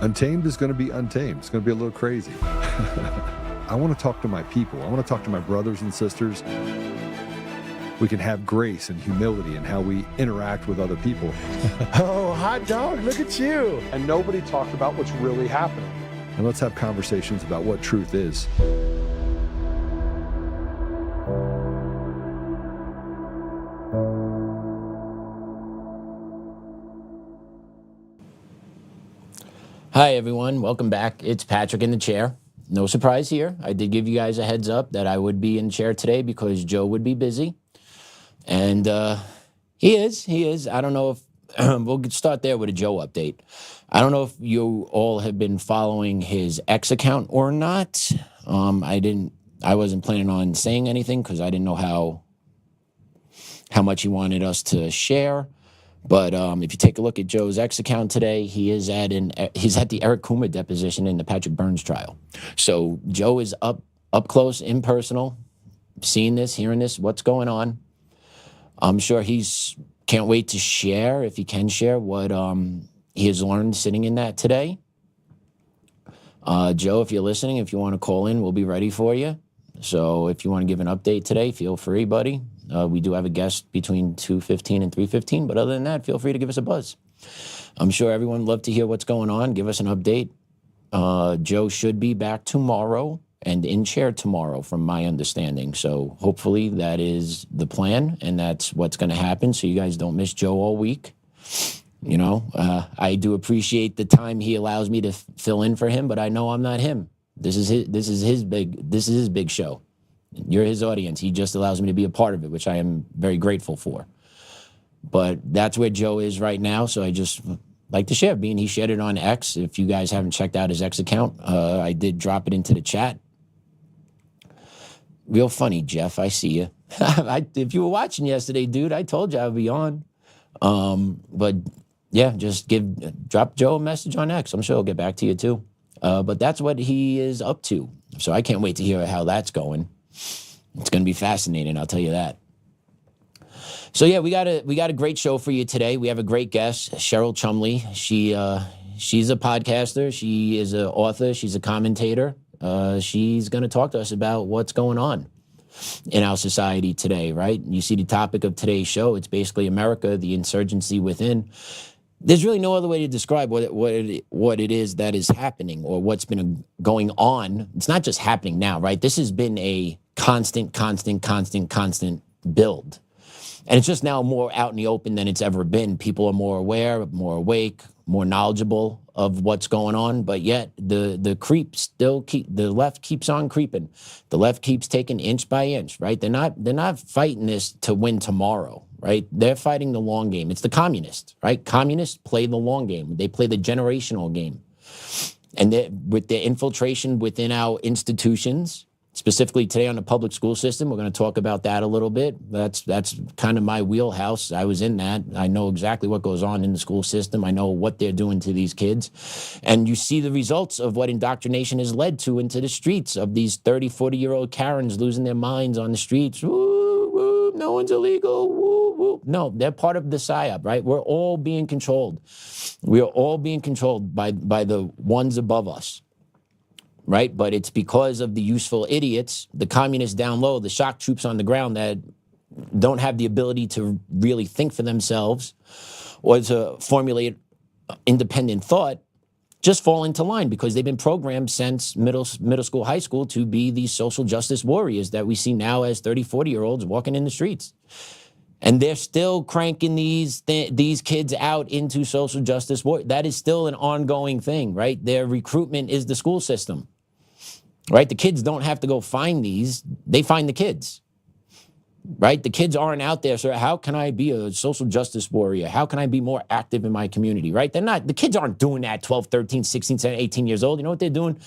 Untamed is going to be untamed. It's going to be a little crazy. I want to talk to my people. I want to talk to my brothers and sisters. We can have grace and humility in how we interact with other people. Oh, hot dog, look at you. And nobody talked about what's really happening. And let's have conversations about what truth is. Hi, everyone. Welcome back. It's Patrick in the chair. No surprise here. I did give you guys a heads up that I would be in chair today because Joe would be busy. And he is. I don't know if we'll start there with a Joe update. I don't know if you all have been following his X account or not. I wasn't planning on saying anything because I didn't know how much he wanted us to share. But if you take a look at Joe's X account today, he's at the Eric Coomer deposition in the Patrick Burns trial. So Joe is up close, impersonal, seeing this, hearing this, what's going on. I'm sure can't wait to share, if he can share, what he has learned sitting in that today. Joe, if you're listening, if you want to call in, we'll be ready for you. So if you want to give an update today, feel free, buddy. We do have a guest between 2:15 and 3:15, but other than that, feel free to give us a buzz. I'm sure everyone would love to hear what's going on. Give us an update. Joe should be back tomorrow and in chair tomorrow, from my understanding. So hopefully that is the plan, and that's what's going to happen, so you guys don't miss Joe all week. You know, I do appreciate the time he allows me to fill in for him, but I know I'm not him. This is his big show. You're his audience. He just allows me to be a part of it, which I am very grateful for. But that's where Joe is right now, so I just like to share. Being he shared it on X. If you guys haven't checked out his X account, I did drop it into the chat. Real funny, Jeff. I see you. If you were watching yesterday, dude, I told you I would be on. But yeah, just drop Joe a message on X. I'm sure he'll get back to you too. But that's what he is up to. So I can't wait to hear how that's going. It's going to be fascinating, I'll tell you that. So yeah, we got a great show for you today. We have a great guest, Cheryl Chumley. She's a podcaster. She is an author. She's a commentator. She's going to talk to us about what's going on in our society today, right? You see the topic of today's show. It's basically America, the insurgency within. There's really no other way to describe what it is that is happening or what's been going on. It's not just happening now, right? This has been a constant build. And it's just now more out in the open than it's ever been. People are more aware, more awake, more knowledgeable of what's going on. But yet the left keeps on creeping. The left keeps taking inch by inch, right? They're not fighting this to win tomorrow, right? They're fighting the long game. It's the communists, right? Communists play the long game. They play the generational game. And with their infiltration within our institutions, specifically today on the public school system, we're going to talk about that a little bit. That's kind of my wheelhouse. I was in that. I know exactly what goes on in the school system. I know what they're doing to these kids. And you see the results of what indoctrination has led to into the streets of these 30, 40-year-old Karens losing their minds on the streets. Woo, woo, no one's illegal. Woo, woo. No, they're part of the PSYOP, right? We're all being controlled. We are all being controlled by the ones above us. Right? But it's because of the useful idiots, the communists down low, the shock troops on the ground that don't have the ability to really think for themselves or to formulate independent thought, just fall into line because they've been programmed since middle school, high school to be these social justice warriors that we see now as 30, 40-year-olds walking in the streets. And they're still cranking these kids out into social justice war. That is still an ongoing thing, right? Their recruitment is the school system. Right? The kids don't have to go find these. They find the kids. Right? The kids aren't out there. So how can I be a social justice warrior? How can I be more active in my community? Right? The kids aren't doing that 12, 13, 16, 17, 18 years old. You know what they're doing?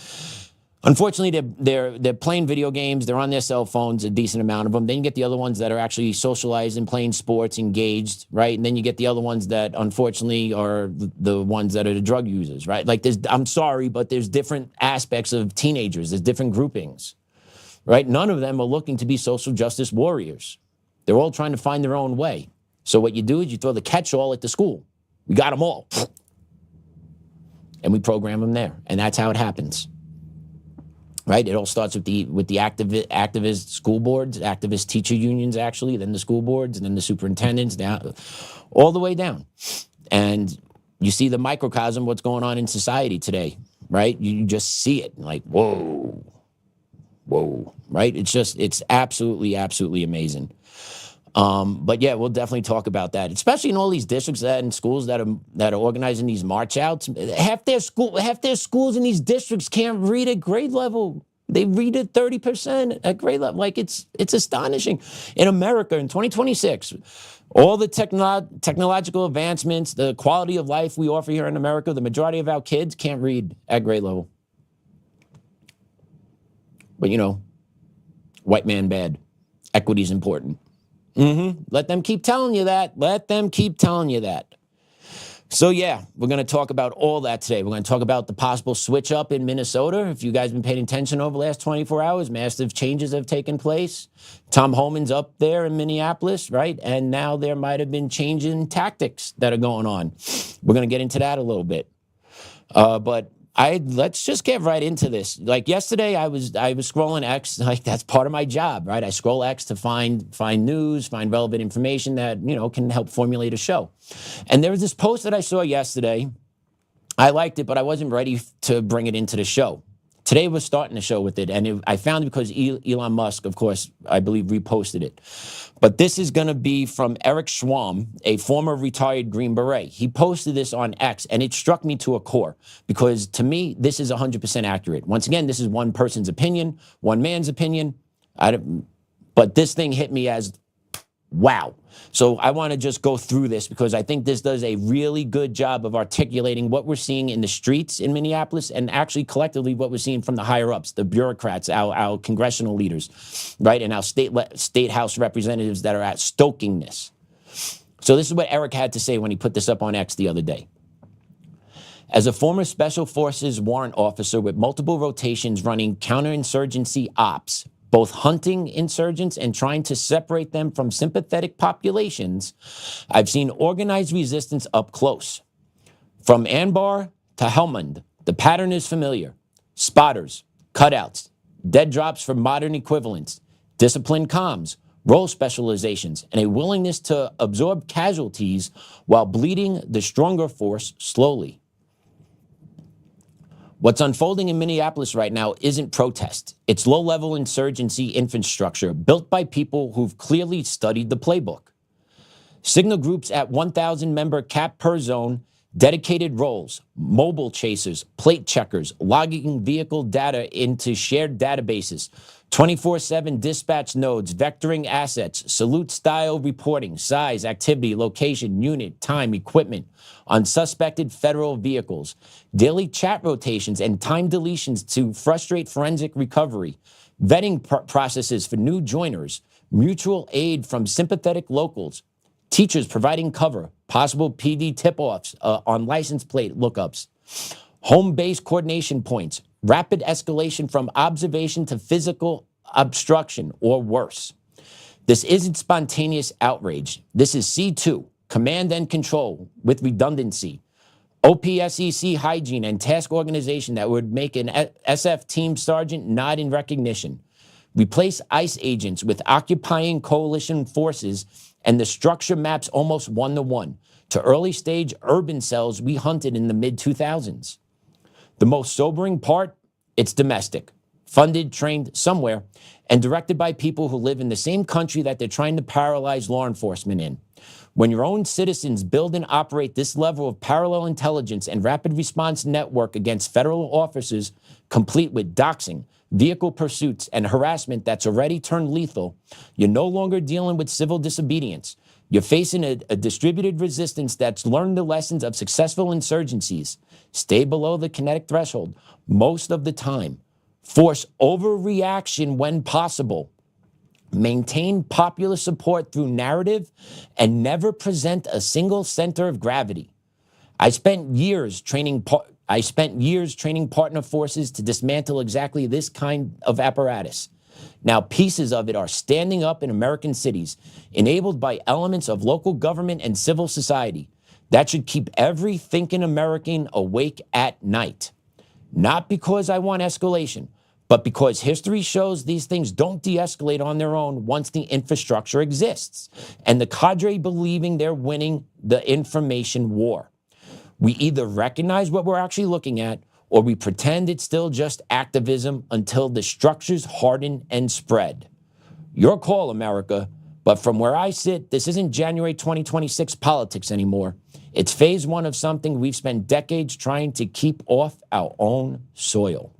Unfortunately, they're playing video games. They're on their cell phones, a decent amount of them. Then you get the other ones that are actually socializing, playing sports, engaged, right? And then you get the other ones that, unfortunately, are the ones that are the drug users, right? Like, I'm sorry, but there's different aspects of teenagers. There's different groupings, right? None of them are looking to be social justice warriors. They're all trying to find their own way. So what you do is you throw the catch-all at the school. We got them all. and we program them there. And that's how it happens. Right? It all starts with the activist school boards, activist teacher unions, actually, then the school boards, and then the superintendents, down, all the way down. And you see the microcosm, what's going on in society today, right? You just see it, like, whoa, right? It's absolutely, absolutely amazing. But yeah, we'll definitely talk about that, especially in all these districts and schools that are organizing these march outs. Half their schools in these districts can't read at grade level. They read at 30% at grade level. Like it's astonishing. In America in 2026, all the technological advancements, the quality of life we offer here in America, the majority of our kids can't read at grade level. But white man bad. Equity is important. Let them keep telling you that. So yeah, we're going to talk about all that today. We're going to talk about the possible switch up in Minnesota. If you guys have been paying attention over the last 24 hours, massive changes have taken place. Tom Homan's up there in Minneapolis, right? And now there might have been changing tactics that are going on. We're going to get into that a little bit. But let's just get right into this. Like yesterday, I was scrolling X. Like that's part of my job, right? I scroll X to find news, find relevant information that can help formulate a show. And there was this post that I saw yesterday. I liked it, but I wasn't ready to bring it into the show. Today we're starting the show with it, and I found it because Elon Musk, of course, I believe reposted it. But this is going to be from Eric Schwalm, a former retired Green Beret. He posted this on X, and it struck me to a core because to me, this is 100% accurate. Once again, this is one person's opinion, one man's opinion. But this thing hit me as wow. So I want to just go through this because I think this does a really good job of articulating what we're seeing in the streets in Minneapolis and actually collectively what we're seeing from the higher ups, the bureaucrats, our congressional leaders, right? And our state house representatives that are at stoking this. So this is what Eric had to say when he put this up on X the other day. As a former Special Forces warrant officer with multiple rotations running counterinsurgency ops, both hunting insurgents and trying to separate them from sympathetic populations, I've seen organized resistance up close. From Anbar to Helmand, the pattern is familiar. Spotters, cutouts, dead drops for modern equivalents, disciplined comms, role specializations, and a willingness to absorb casualties while bleeding the stronger force slowly. What's unfolding in Minneapolis right now isn't protest. It's low-level insurgency infrastructure built by people who've clearly studied the playbook. Signal groups at 1,000-member cap per zone, dedicated roles, mobile chasers, plate checkers, logging vehicle data into shared databases, 24/7 dispatch nodes, vectoring assets, salute-style reporting, size, activity, location, unit, time, equipment, on suspected federal vehicles, daily chat rotations and time deletions to frustrate forensic recovery, vetting processes for new joiners, mutual aid from sympathetic locals, teachers providing cover, possible PD tip-offs on license plate lookups, home-based coordination points, rapid escalation from observation to physical obstruction or worse. This isn't spontaneous outrage. This is C2. Command and control with redundancy, OPSEC hygiene and task organization that would make an SF team sergeant nod in recognition. Replace ICE agents with occupying coalition forces, and the structure maps almost one-to-one to early stage urban cells we hunted in the mid-2000s. The most sobering part, it's domestic, funded, trained somewhere, and directed by people who live in the same country that they're trying to paralyze law enforcement in. When your own citizens build and operate this level of parallel intelligence and rapid response network against federal officers, complete with doxing, vehicle pursuits, and harassment that's already turned lethal, you're no longer dealing with civil disobedience. You're facing a distributed resistance that's learned the lessons of successful insurgencies. Stay below the kinetic threshold most of the time. Force overreaction when possible. Maintain popular support through narrative and never present a single center of gravity. I spent years training partner forces to dismantle exactly this kind of apparatus. Now pieces of it are standing up in American cities, enabled by elements of local government and civil society. That should keep every thinking American awake at night. Not because I want escalation, but because history shows these things don't de-escalate on their own once the infrastructure exists and the cadre believing they're winning the information war. We either recognize what we're actually looking at or we pretend it's still just activism until the structures harden and spread. Your call, America, but from where I sit, this isn't January 2026 politics anymore. It's phase one of something we've spent decades trying to keep off our own soil.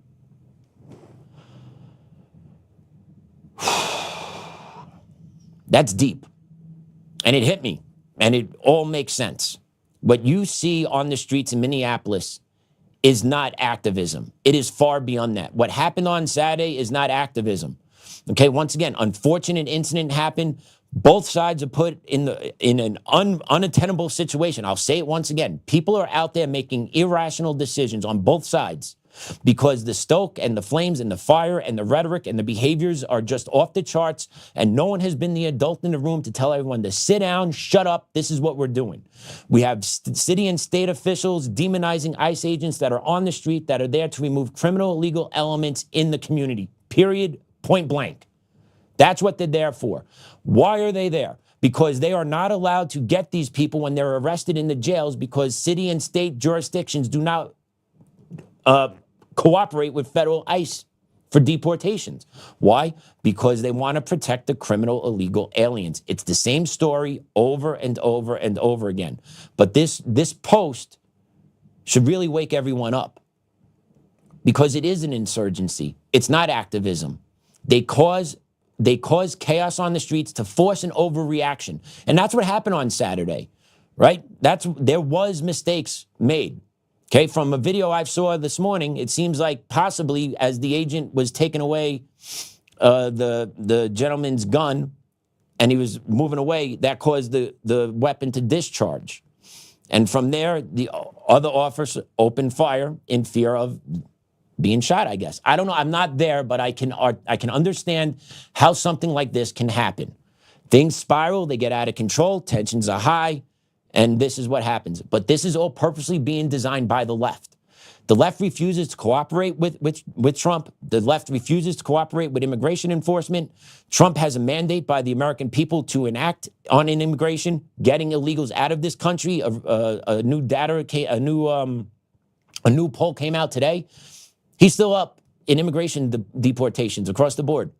That's deep. And it hit me. And it all makes sense. What you see on the streets in Minneapolis is not activism. It is far beyond that. What happened on Saturday is not activism. Okay, once again, unfortunate incident happened. Both sides are put in an unattainable situation. I'll say it once again. People are out there making irrational decisions on both sides because the stoke and the flames and the fire and the rhetoric and the behaviors are just off the charts, and no one has been the adult in the room to tell everyone to sit down, shut up, this is what we're doing. We have city and state officials demonizing ICE agents that are on the street that are there to remove criminal illegal elements in the community, period, point blank. That's what they're there for. Why are they there? Because they are not allowed to get these people when they're arrested in the jails because city and state jurisdictions do not cooperate with federal ICE for deportations. Why? Because they want to protect the criminal illegal aliens. It's the same story over and over and over again. But this post should really wake everyone up because it is an insurgency. It's not activism. They cause chaos on the streets to force an overreaction. And that's what happened on Saturday, right? There was mistakes made. Okay, from a video I saw this morning, it seems like possibly as the agent was taking away the gentleman's gun and he was moving away, that caused the weapon to discharge. And from there, the other officer opened fire in fear of being shot, I guess. I don't know, I'm not there, but I can understand how something like this can happen. Things spiral, they get out of control, tensions are high, and this is what happens. But this is all purposely being designed by the left. The left refuses to cooperate with Trump. The left refuses to cooperate with immigration enforcement. Trump has a mandate by the American people to enact on an immigration, getting illegals out of this country. A new poll came out today. He's still up in immigration deportations across the board.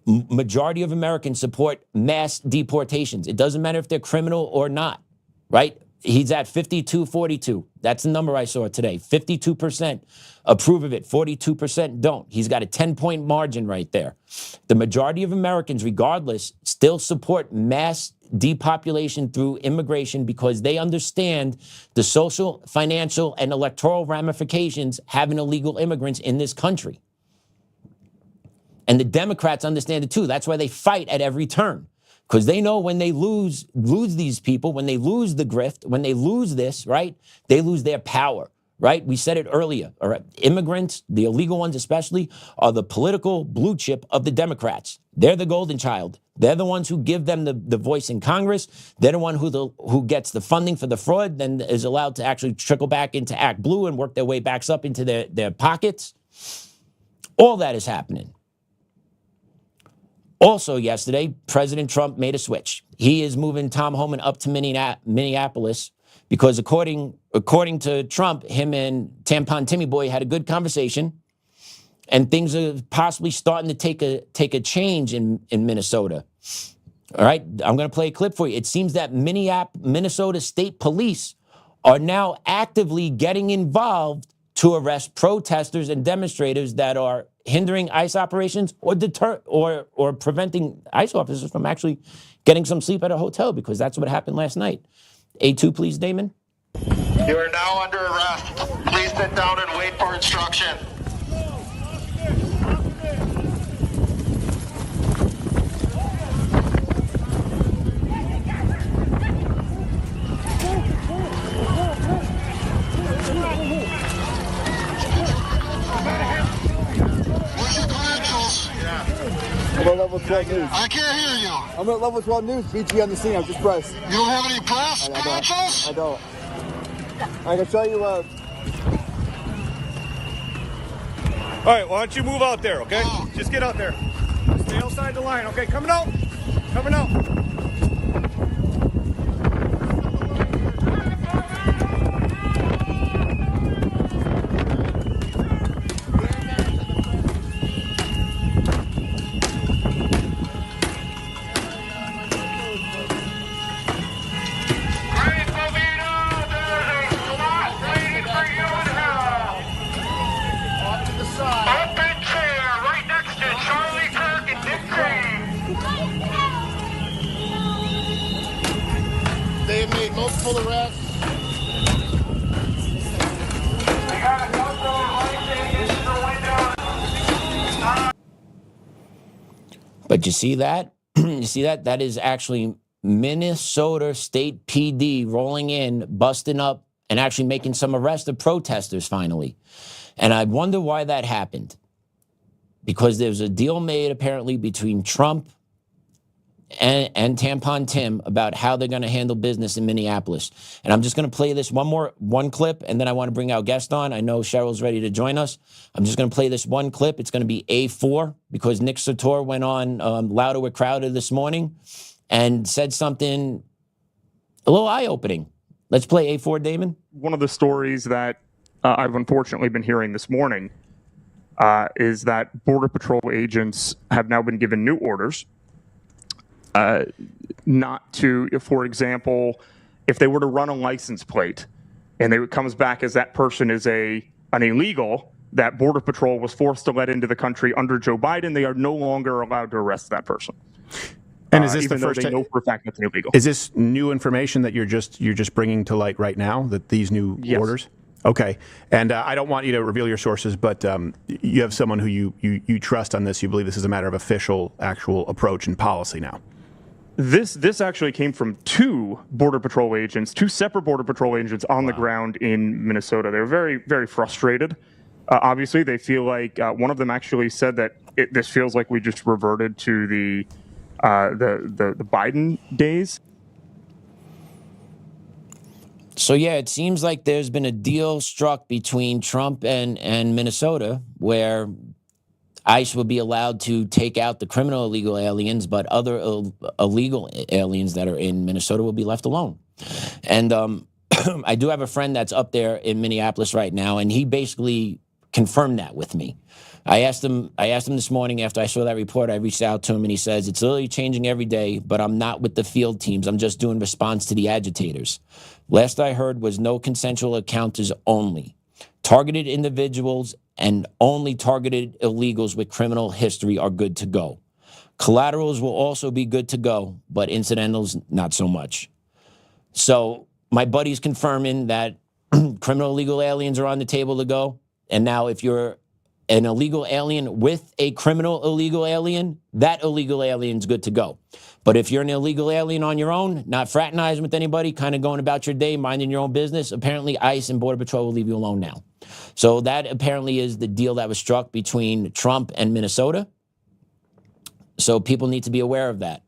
Majority of Americans support mass deportations. It doesn't matter if they're criminal or not. Right? He's at 52-42. That's the number I saw today. 52% approve of it, 42% don't. He's got a 10-point margin right there. The majority of Americans, regardless, still support mass depopulation through immigration because they understand the social, financial, and electoral ramifications having illegal immigrants in this country. And the Democrats understand it too. That's why they fight at every turn. Because they know when they lose these people, when they lose the grift, when they lose this, right, they lose their power, right? We said it earlier, all right? Immigrants, the illegal ones especially, are the political blue chip of the Democrats. They're the golden child. They're the ones who give them the voice in Congress. They're the one who gets the funding for the fraud, then is allowed to actually trickle back into Act Blue and work their way back up into their pockets. All that is happening. Also yesterday, President Trump made a switch. He is moving Tom Homan up to Minneapolis because according to Trump, him and Tampon Timmy Boy had a good conversation and things are possibly starting to take a change in Minnesota. All right, I'm going to play a clip for you. It seems that Minnesota State Police are now actively getting involved to arrest protesters and demonstrators that are hindering ICE operations or preventing ICE officers from actually getting some sleep at a hotel, because that's what happened last night. A2, please, Damon. You are now under arrest. Please sit down and wait for instruction. I'm at level 12 news. I can't hear you. I'm at level 12 news. BG on the scene. I'm just pressed. You don't have any press credentials? I don't. I can tell you All right, why don't you move out there, okay? Just get out there. Stay outside the line, okay? Coming out. Coming out. Open chair right next to Charlie Kirk and Dick Green. They have made multiple arrests. They got a couple of lights into the window. But you see that? You see that? That is actually Minnesota State PD rolling in, busting up, and actually making some arrests of protesters finally. And I wonder why that happened. Because there was a deal made apparently between Trump and Tampon Tim about how they're going to handle business in Minneapolis. And I'm just going to play this one clip, and then I want to bring our guest on. I know Cheryl's ready to join us. I'm just going to play this one clip. It's going to be A4 because Nick Sator went on Louder with Crowder this morning and said something a little eye-opening. Let's play A4, Damon. One of the stories that I've unfortunately been hearing this morning is that Border Patrol agents have now been given new orders not to, for example, if they were to run a license plate and it comes back as that person is an illegal that Border Patrol was forced to let into the country under Joe Biden, they are no longer allowed to arrest that person. And is this the even though first they know for a fact that's illegal? Is this new information that you're just bringing to light right now, that these new Yes. orders? Okay. And I don't want you to reveal your sources, but you have someone who you trust on this. You believe this is a matter of official, actual approach and policy now. This actually came from two separate Border Patrol agents on the ground in Minnesota. They're very, very frustrated. Obviously, they feel like one of them actually said that this feels like we just reverted to the Biden days. So yeah, it seems like there's been a deal struck between Trump and Minnesota where ICE will be allowed to take out the criminal illegal aliens, but other illegal aliens that are in Minnesota will be left alone. And I do have a friend that's up there in Minneapolis right now, and he basically confirmed that with me. I asked him this morning after I saw that report, I reached out to him and he says, it's literally changing every day, but I'm not with the field teams. I'm just doing response to the agitators. Last I heard was no consensual encounters only. Targeted individuals and only targeted illegals with criminal history are good to go. Collaterals will also be good to go, but incidentals, not so much. So my buddy's confirming that criminal illegal aliens are on the table to go. And now if you're an illegal alien with a criminal illegal alien, that illegal alien's good to go. But if you're an illegal alien on your own, not fraternizing with anybody, kind of going about your day, minding your own business, apparently ICE and Border Patrol will leave you alone now. So that apparently is the deal that was struck between Trump and Minnesota. So people need to be aware of that.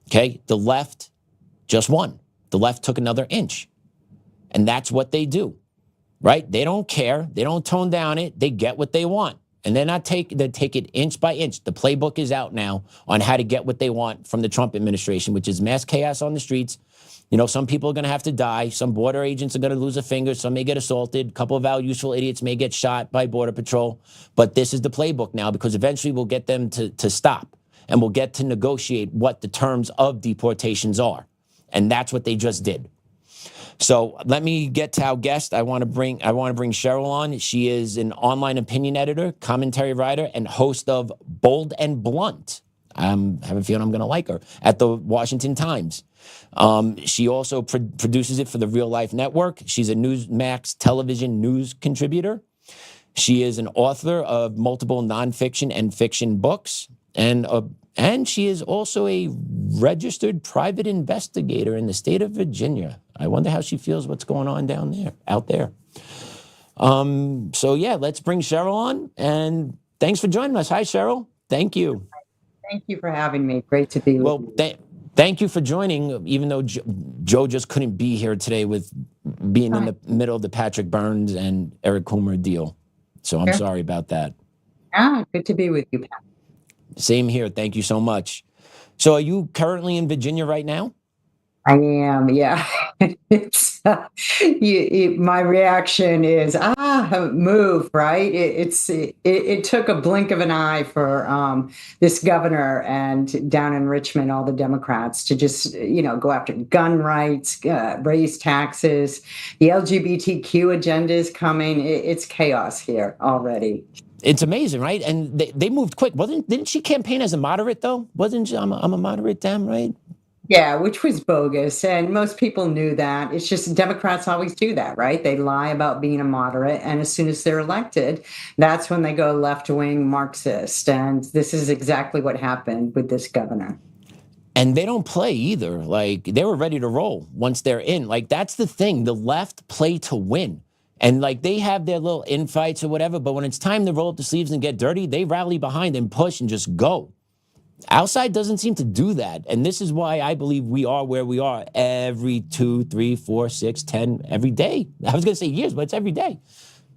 Okay, the left just won. The left took another inch. And that's what they do, right? They don't care. They don't tone down it. They get what they want. And they take it inch by inch. The playbook is out now on how to get what they want from the Trump administration, which is mass chaos on the streets. You know, some people are going to have to die. Some border agents are going to lose a finger. Some may get assaulted. A couple of our useful idiots may get shot by Border Patrol. But this is the playbook now, because eventually we'll get them to stop. And we'll get to negotiate what the terms of deportations are. And that's what they just did. So let me get to our guest. I want to bring Cheryl on. She is an online opinion editor, commentary writer, and host of Bold and Blunt. I have a feeling I'm going to like her, at the Washington Times. She also produces it for the Real Life Network. She's a Newsmax television news contributor. She is an author of multiple nonfiction and fiction books, and she is also a registered private investigator in the state of Virginia. I wonder how she feels what's going on out there. So yeah, let's bring Cheryl on, and thanks for joining us. Hi, Cheryl. Thank you. Thank you for having me. Great to be with you. Thank you for joining, even though Joe just couldn't be here today with being in the middle of the Patrick Burns and Eric Coomer deal. So I'm sorry about that. Good to be with you, Pat. Same here. Thank you so much. So are you currently in Virginia right now? I am, yeah. It's my reaction is move, right? It took a blink of an eye for this governor and down in Richmond, all the Democrats to just go after gun rights, raise taxes. The LGBTQ agenda is coming. It's chaos here already. It's amazing, right? And they moved quick. Didn't she campaign as a moderate though? Wasn't she? I'm a moderate Dem, right? Yeah, which was bogus. And most people knew that. It's just Democrats always do that, right? They lie about being a moderate. And as soon as they're elected, that's when they go left wing Marxist. And this is exactly what happened with this governor. And they don't play either. Like, they were ready to roll once they're in. Like, that's the thing. The left play to win. And like, they have their little infights or whatever. But when it's time to roll up the sleeves and get dirty, they rally behind and push and just go. Outside doesn't seem to do that. And this is why I believe we are where we are every 2, 3, 4, 6, 10, every day. I was going to say years, but it's every day.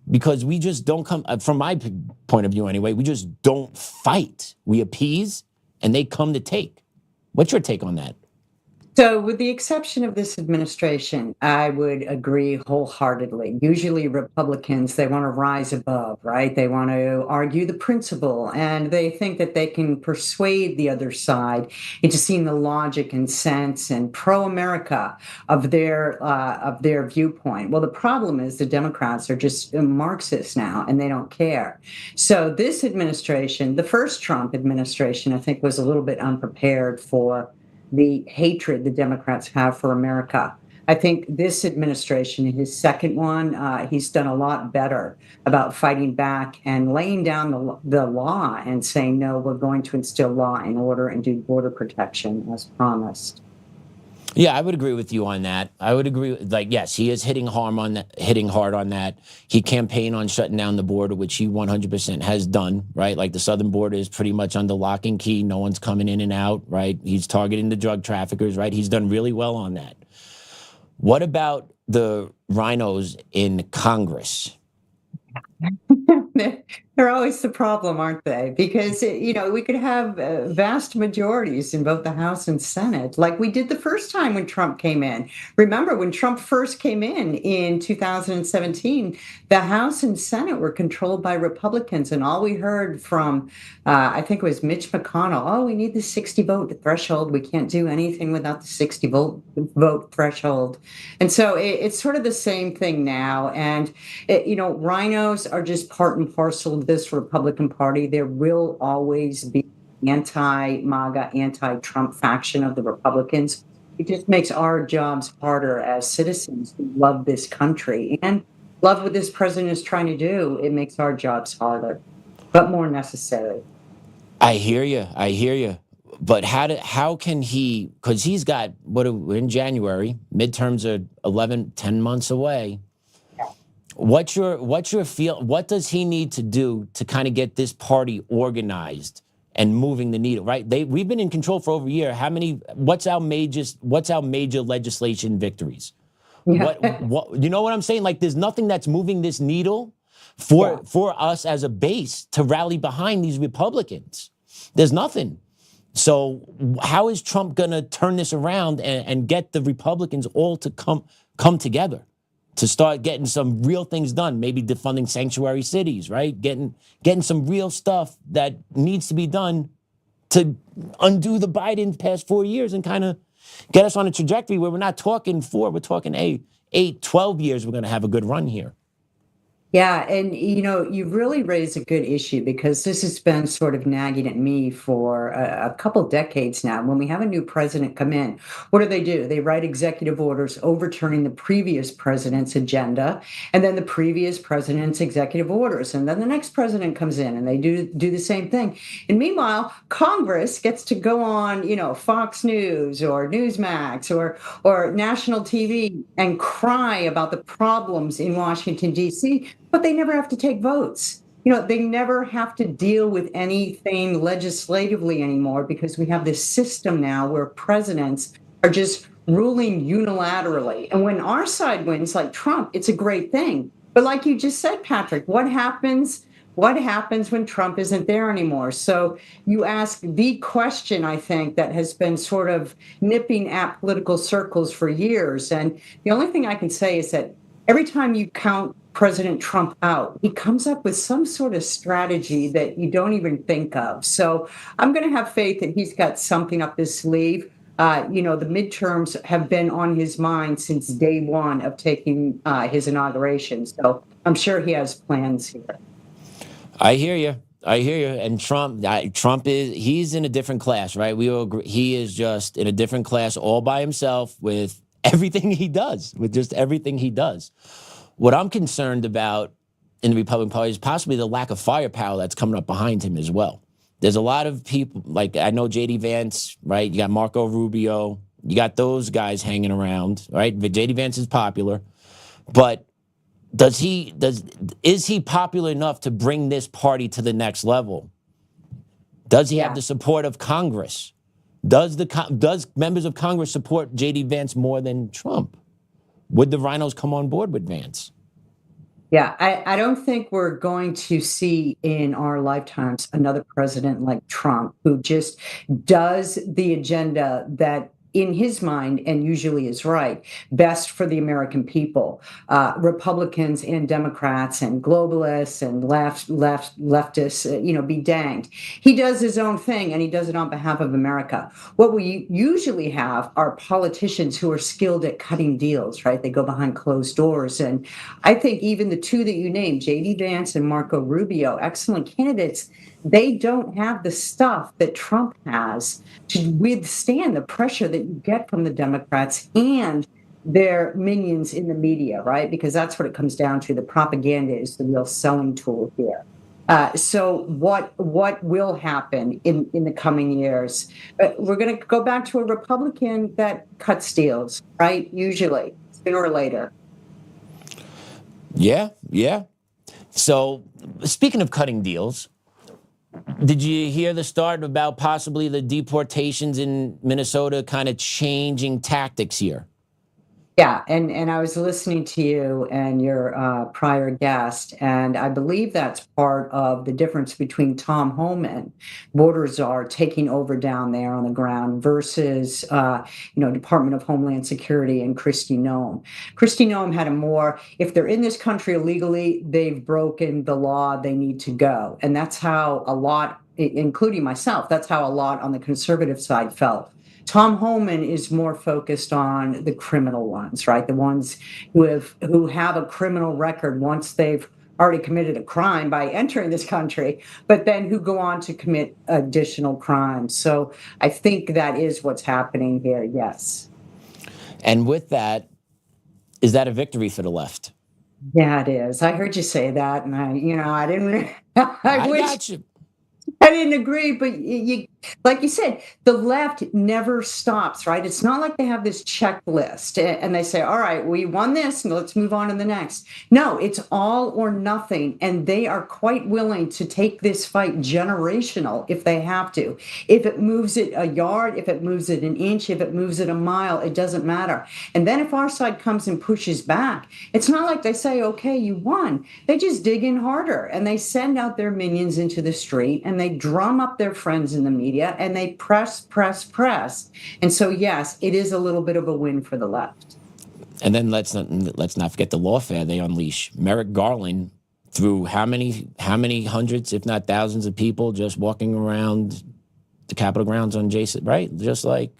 Because we just don't come, from my point of view anyway, we just don't fight. We appease and they come to take. What's your take on that? So, with the exception of this administration, I would agree wholeheartedly. Usually Republicans, they want to rise above, right? They want to argue the principle, and they think that they can persuade the other side into seeing the logic and sense and pro-America of their viewpoint. Well, the problem is the Democrats are just Marxists now, and they don't care. So this administration, the first Trump administration, I think was a little bit unprepared for the hatred the Democrats have for America. I think this administration, his second one, he's done a lot better about fighting back and laying down the law and saying, no, we're going to instill law and order and do border protection as promised. Yeah, I would agree with you on that. I would agree. Like, yes, he is hitting hard on that. He campaigned on shutting down the border, which he 100% has done, right? Like, the southern border is pretty much under lock and key. No one's coming in and out, right? He's targeting the drug traffickers, right? He's done really well on that. What about the rhinos in Congress? They're always the problem, aren't they? Because, we could have vast majorities in both the House and Senate, like we did the first time when Trump came in. Remember, when Trump first came in 2017, the House and Senate were controlled by Republicans. And all we heard from, I think it was Mitch McConnell, we need the 60-vote threshold. We can't do anything without the 60-vote threshold. And so it's sort of the same thing now. And, rhinos are just part and parcel of this Republican Party. There will always be anti-MAGA, anti-Trump faction of the Republicans. It just makes our jobs harder as citizens who love this country and love what this president is trying to do. It makes our jobs harder, but more necessary. I hear you. But how can he, because he's got, we're in January, midterms are 10 months away. What's your feel? What does he need to do to kind of get this party organized and moving the needle? Right? We've been in control for over a year. What's our major legislation victories? What you know what I'm saying? Like, there's nothing that's moving this needle for us as a base to rally behind these Republicans. There's nothing. So how is Trump gonna turn this around and get the Republicans all to come together to start getting some real things done? Maybe defunding sanctuary cities, right? Getting some real stuff that needs to be done to undo the Biden past 4 years and kind of get us on a trajectory where we're not talking 4, we're talking 8, 12 years we're going to have a good run here. Yeah, and you really raised a good issue because this has been sort of nagging at me for a couple decades now. When we have a new president come in, what do? They write executive orders overturning the previous president's agenda and then the previous president's executive orders. And then the next president comes in and they do the same thing. And meanwhile, Congress gets to go on, Fox News or Newsmax or national TV and cry about the problems in Washington, D.C., but they never have to take votes. They never have to deal with anything legislatively anymore because we have this system now where presidents are just ruling unilaterally. And when our side wins, like Trump, it's a great thing. But like you just said, Patrick, what happens? What happens when Trump isn't there anymore? So you ask the question, I think, that has been sort of nipping at political circles for years. And the only thing I can say is that every time you count President Trump out, he comes up with some sort of strategy that you don't even think of. So I'm going to have faith that he's got something up his sleeve. The midterms have been on his mind since day one of taking his inauguration. So I'm sure he has plans here. I hear you. And Trump he's in a different class, right? We all agree. He is just in a different class all by himself with everything he does, with just everything he does. What I'm concerned about in the Republican Party is possibly the lack of firepower that's coming up behind him as well. There's a lot of people, like I know J.D. Vance, right? You got Marco Rubio. You got those guys hanging around, right? J.D. Vance is popular, but is he popular enough to bring this party to the next level? Does he have the support of Congress? Does members of Congress support J.D. Vance more than Trump? Would the rhinos come on board with Vance? Yeah, I don't think we're going to see in our lifetimes another president like Trump who just does the agenda that in his mind, and usually is right, best for the American people. Republicans and Democrats and globalists and leftists, be danged. He does his own thing, and he does it on behalf of America. What we usually have are politicians who are skilled at cutting deals, right? They go behind closed doors. And I think even the two that you named, J.D. Vance and Marco Rubio, excellent candidates, they don't have the stuff that Trump has to withstand the pressure that you get from the Democrats and their minions in the media, right? Because that's what it comes down to. The propaganda is the real selling tool here. So what will happen in the coming years? We're going to go back to a Republican that cuts deals, right? Usually, sooner or later. Yeah. So speaking of cutting deals, did you hear the start about possibly the deportations in Minnesota kind of changing tactics here? Yeah, and I was listening to you and your prior guest, and I believe that's part of the difference between Tom Homan, border czar, taking over down there on the ground versus, Department of Homeland Security and Kristi Noem. Kristi Noem had a more, if they're in this country illegally, they've broken the law, they need to go. And that's how a lot, including myself, that's how a lot on the conservative side felt. Tom Homan is more focused on the criminal ones, right? The ones who have a criminal record once they've already committed a crime by entering this country, but then who go on to commit additional crimes. So I think that is what's happening here, yes. And with that, is that a victory for the left? Yeah, it is. I heard you say that, and I didn't. I wish. Got you. I didn't agree, but you, like you said, the left never stops, right? It's not like they have this checklist and they say, all right, we won this and let's move on to the next. No, it's all or nothing. And they are quite willing to take this fight generational if they have to. If it moves it a yard, if it moves it an inch, if it moves it a mile, it doesn't matter. And then if our side comes and pushes back, it's not like they say, okay, you won. They just dig in harder and they send out their minions into the street and they drum up their friends in the media and they press. And so, yes, it is a little bit of a win for the left. And then let's not forget the lawfare they unleash. Merrick Garland threw how many hundreds, if not thousands of people just walking around the Capitol grounds on Jason, right? Just like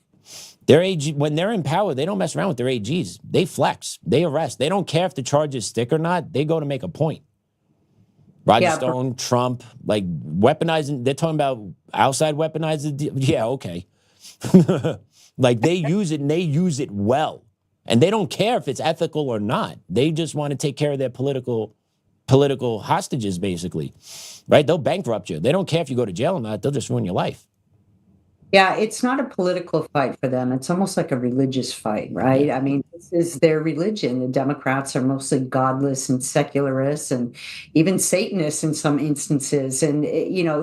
their AG, when they're in power, they don't mess around with their AGs. They flex, they arrest. They don't care if the charges stick or not. They go to make a point. Roger Stone, Trump, like weaponizing. They're talking about outside weaponizing. Yeah, okay. Like they use it and they use it well. And they don't care if it's ethical or not. They just want to take care of their political hostages, basically. Right? They'll bankrupt you. They don't care if you go to jail or not. They'll just ruin your life. Yeah, it's not a political fight for them. It's almost like a religious fight, Yeah. right? I mean, this is their religion. The Democrats are mostly godless and secularists and even Satanists in some instances. And,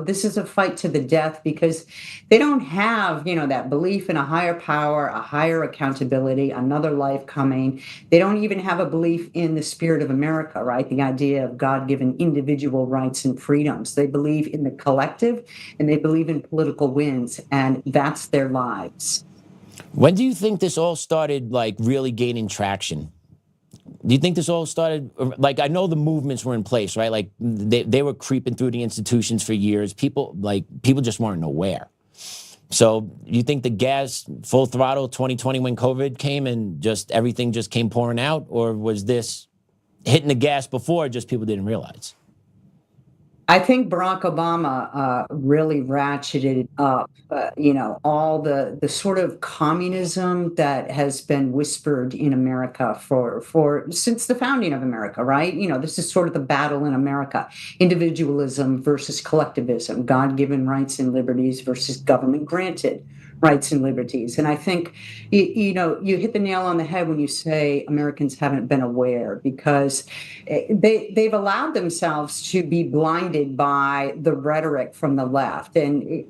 this is a fight to the death because they don't have, that belief in a higher power, a higher accountability, another life coming. They don't even have a belief in the spirit of America, right? The idea of God-given individual rights and freedoms. They believe in the collective and they believe in political wins. And that's their lives. When do you think this all started, like, really gaining traction? Do you think this all started, like, I know the movements were in place, right? Like, they were creeping through the institutions for years. People just weren't aware. So you think the gas, full throttle, 2020 when COVID came and just everything just came pouring out? Or was this hitting the gas before, just people didn't realize? I think Barack Obama really ratcheted up, all the sort of communism that has been whispered in America for since the founding of America, right? This is sort of the battle in America: individualism versus collectivism, God-given rights and liberties versus government-granted rights and liberties. And I think you hit the nail on the head when you say Americans haven't been aware, because they've allowed themselves to be blinded by the rhetoric from the left. And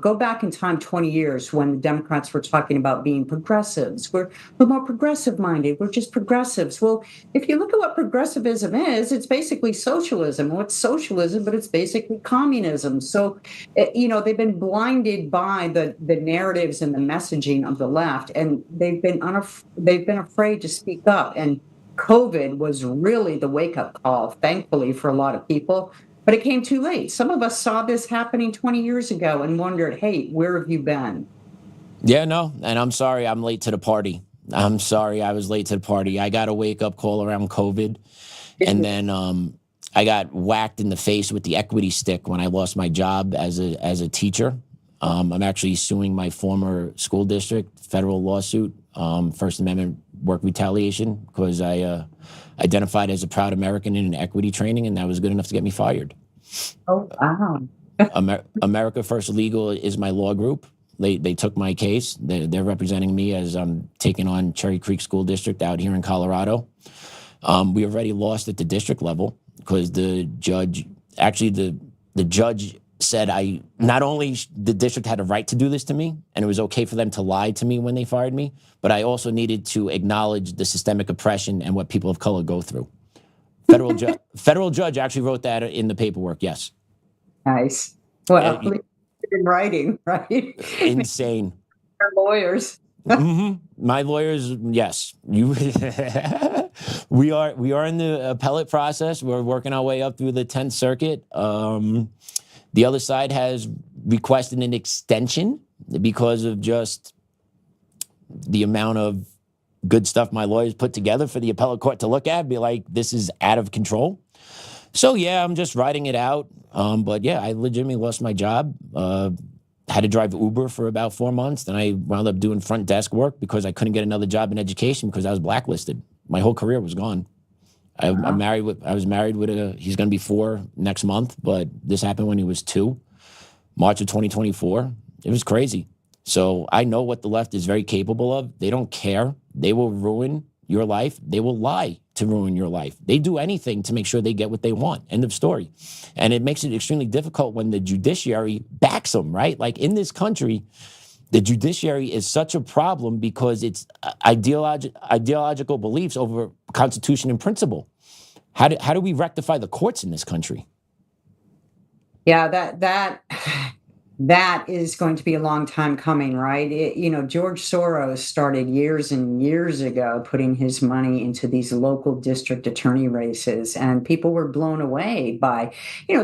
go back in time 20 years when the Democrats were talking about being progressives. We're more progressive minded. We're just progressives. Well, if you look at what progressivism is, it's basically socialism. What's socialism? But it's basically communism. So they've been blinded by the narratives and the messaging of the left, and they've been afraid to speak up. And COVID was really the wake-up call, thankfully, for a lot of people, but it came too late. Some of us saw this happening 20 years ago and wondered, hey, where have you been? Yeah, no, and I'm sorry I'm late to the party. I'm sorry I was late to the party. I got a wake-up call around COVID, and then I got whacked in the face with the equity stick when I lost my job as a teacher. I'm actually suing my former school district, federal lawsuit, First Amendment work retaliation, because I identified as a proud American in an equity training, and that was good enough to get me fired. Oh, wow. America First Legal is my law group. They took my case. They're representing me as I'm taking on Cherry Creek School District out here in Colorado. We already lost at the district level because the judge said not only the district had a right to do this to me, and it was okay for them to lie to me when they fired me, but I also needed to acknowledge the systemic oppression and what people of color go through. Federal judge actually wrote that in the paperwork. Yes. Nice. Well, in writing, right? Insane. Our lawyers. Mm-hmm. My lawyers, yes. We are in the appellate process. We're working our way up through the 10th Circuit. The other side has requested an extension because of just the amount of good stuff my lawyers put together for the appellate court to look at, be like, this is out of control. So, yeah, I'm just writing it out. But, yeah, I legitimately lost my job. Had to drive Uber for about 4 months. Then I wound up doing front desk work because I couldn't get another job in education because I was blacklisted. My whole career was gone. I was married with he's going to be 4 next month, but this happened when he was 2, March of 2024. It was crazy. So I know what the left is very capable of. They don't care. They will ruin your life. They will lie to ruin your life. They do anything to make sure they get what they want. End of story. And it makes it extremely difficult when the judiciary backs them, right? Like in this country, the judiciary is such a problem because it's ideological beliefs over constitution and principle. How do we rectify the courts in this country? Yeah, that is going to be a long time coming, right? George Soros started years and years ago putting his money into these local district attorney races, and people were blown away by,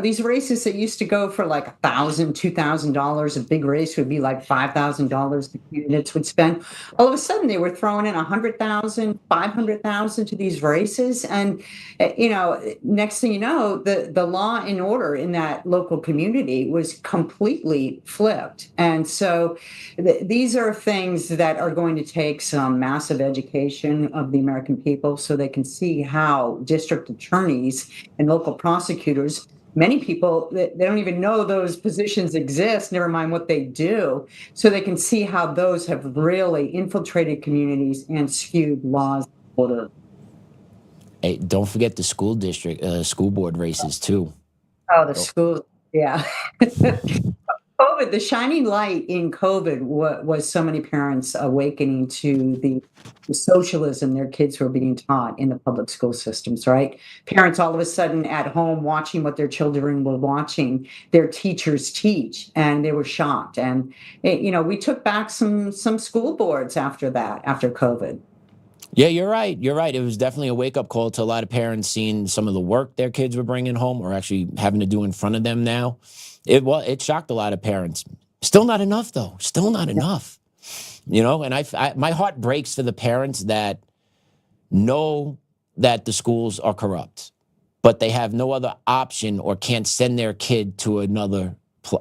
these races that used to go for like $1,000, $2,000. A big race would be like $5,000 the candidates would spend. All of a sudden, they were throwing in $100,000, $500,000 to these races, and next thing you know, the law and order in that local community was completely flipped. And so these are things that are going to take some massive education of the American people so they can see how district attorneys and local prosecutors many people, they don't even know those positions exist, never mind what they do. So they can see how those have really infiltrated communities and skewed laws. Hey, don't forget the school board races too. Oh, the schools, yeah. COVID, the shining light in COVID was so many parents awakening to the socialism their kids were being taught in the public school systems, right? Parents all of a sudden at home watching what their children were watching their teachers teach, and they were shocked. And, we took back some school boards after that, after COVID. Yeah, you're right. You're right. It was definitely a wake-up call to a lot of parents seeing some of the work their kids were bringing home or actually having to do in front of them now. It shocked a lot of parents. Still not enough, though. Still not enough. And my heart breaks for the parents that know that the schools are corrupt, but they have no other option or can't send their kid to another.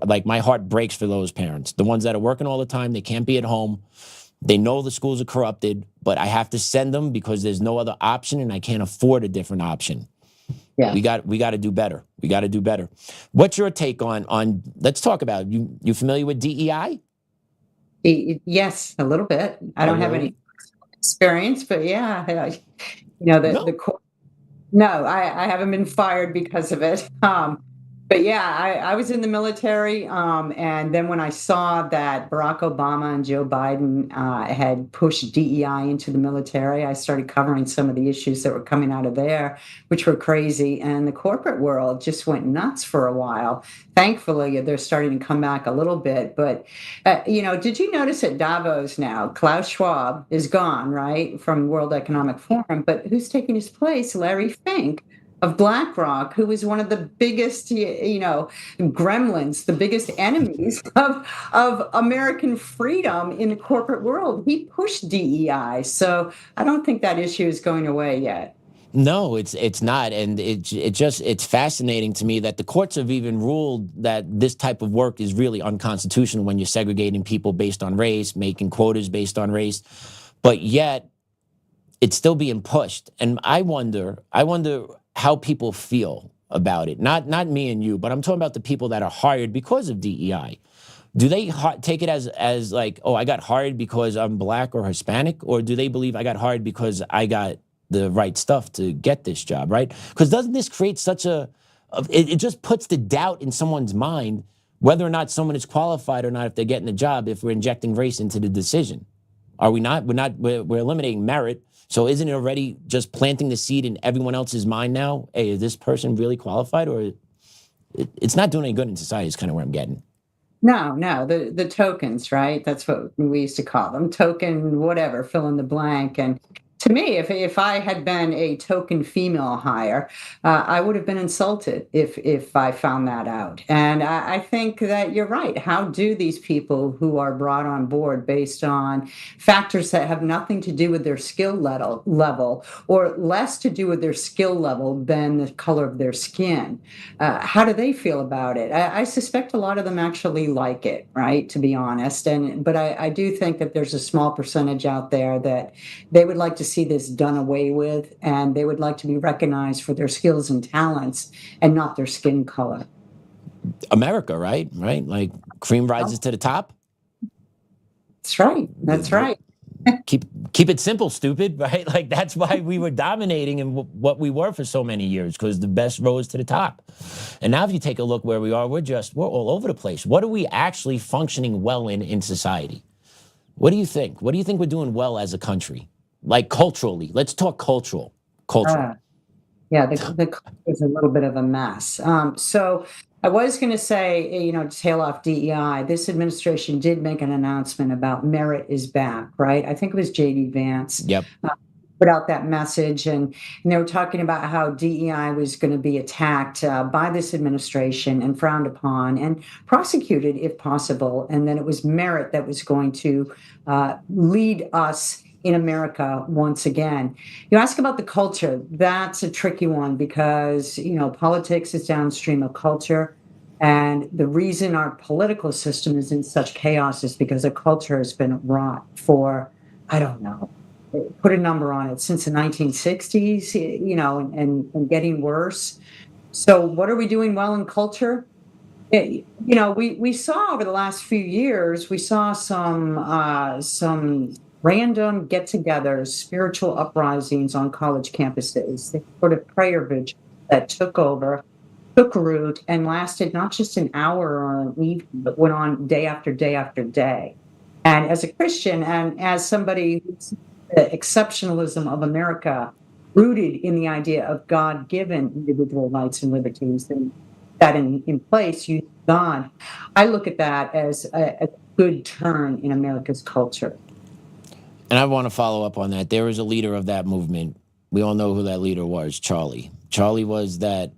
Like, my heart breaks for those parents. The ones that are working all the time, they can't be at home. They know the schools are corrupted, but I have to send them because there's no other option and I can't afford a different option. Yeah. We got to do better. We got to do better. What's your take on let's talk about you familiar with DEI? Yes, a little bit. I don't have any experience, but yeah, no, I haven't been fired because of it. But yeah, I was in the military, and then when I saw that Barack Obama and Joe Biden had pushed DEI into the military, I started covering some of the issues that were coming out of there, which were crazy. And the corporate world just went nuts for a while. Thankfully, they're starting to come back a little bit. But, did you notice at Davos now, Klaus Schwab is gone, right, from World Economic Forum, but who's taking his place? Larry Fink of BlackRock, who is one of the biggest, gremlins, the biggest enemies of American freedom in the corporate world. He pushed DEI. So I don't think that issue is going away yet. No, it's not. And it's fascinating to me that the courts have even ruled that this type of work is really unconstitutional when you're segregating people based on race, making quotas based on race. But yet it's still being pushed. And I wonder how people feel about it. Not me and you, but I'm talking about the people that are hired because of DEI. Do they take it as like, oh, I got hired because I'm Black or Hispanic? Or do they believe I got hired because I got the right stuff to get this job, right? Because doesn't this create such it just puts the doubt in someone's mind whether or not someone is qualified or not if they're getting the job if we're injecting race into the decision. Are we not? We're eliminating merit. So isn't it already just planting the seed in everyone else's mind now? Hey, is this person really qualified? Or it's not doing any good in society is kind of where I'm getting. No, the tokens, right? That's what we used to call them. Token, whatever, fill in the blank. And to me, if I had been a token female hire, I would have been insulted if I found that out. And I think that you're right. How do these people who are brought on board based on factors that have nothing to do with their skill level or less to do with their skill level than the color of their skin, how do they feel about it? I suspect a lot of them actually like it, right, to be honest. But I do think that there's a small percentage out there that they would like to see this done away with, and they would like to be recognized for their skills and talents and not their skin color. America, right? Like cream rises to the top. That's right. Keep it simple, stupid, right? Like that's why we were dominating and what we were for so many years, because the best rose to the top. And now if you take a look where we are, we're all over the place. What are we actually functioning well in society? What do you think? What do you think we're doing well as a country? Like culturally, let's talk cultural. Yeah, the culture is a little bit of a mess. So I was going to say, to tail off DEI, this administration did make an announcement about merit is back, right? I think it was J.D. Vance. Yep. Put out that message, and they were talking about how DEI was going to be attacked by this administration and frowned upon and prosecuted if possible. And then it was merit that was going to lead us in America once again. You ask about the culture. That's a tricky one because, politics is downstream of culture. And the reason our political system is in such chaos is because the culture has been wrought for, I don't know, put a number on it, since the 1960s, and getting worse. So what are we doing well in culture? We saw over the last few years, we saw some random get-togethers, spiritual uprisings on college campuses. They sort of prayer vigils that took root, and lasted not just an hour or an evening, but went on day after day after day. And as a Christian, and as somebody who's the exceptionalism of America, rooted in the idea of God-given individual rights and liberties, and that in place, use God. I look at that as a good turn in America's culture. And I want to follow up on that. There was a leader of that movement. We all know who that leader was, Charlie. Charlie was that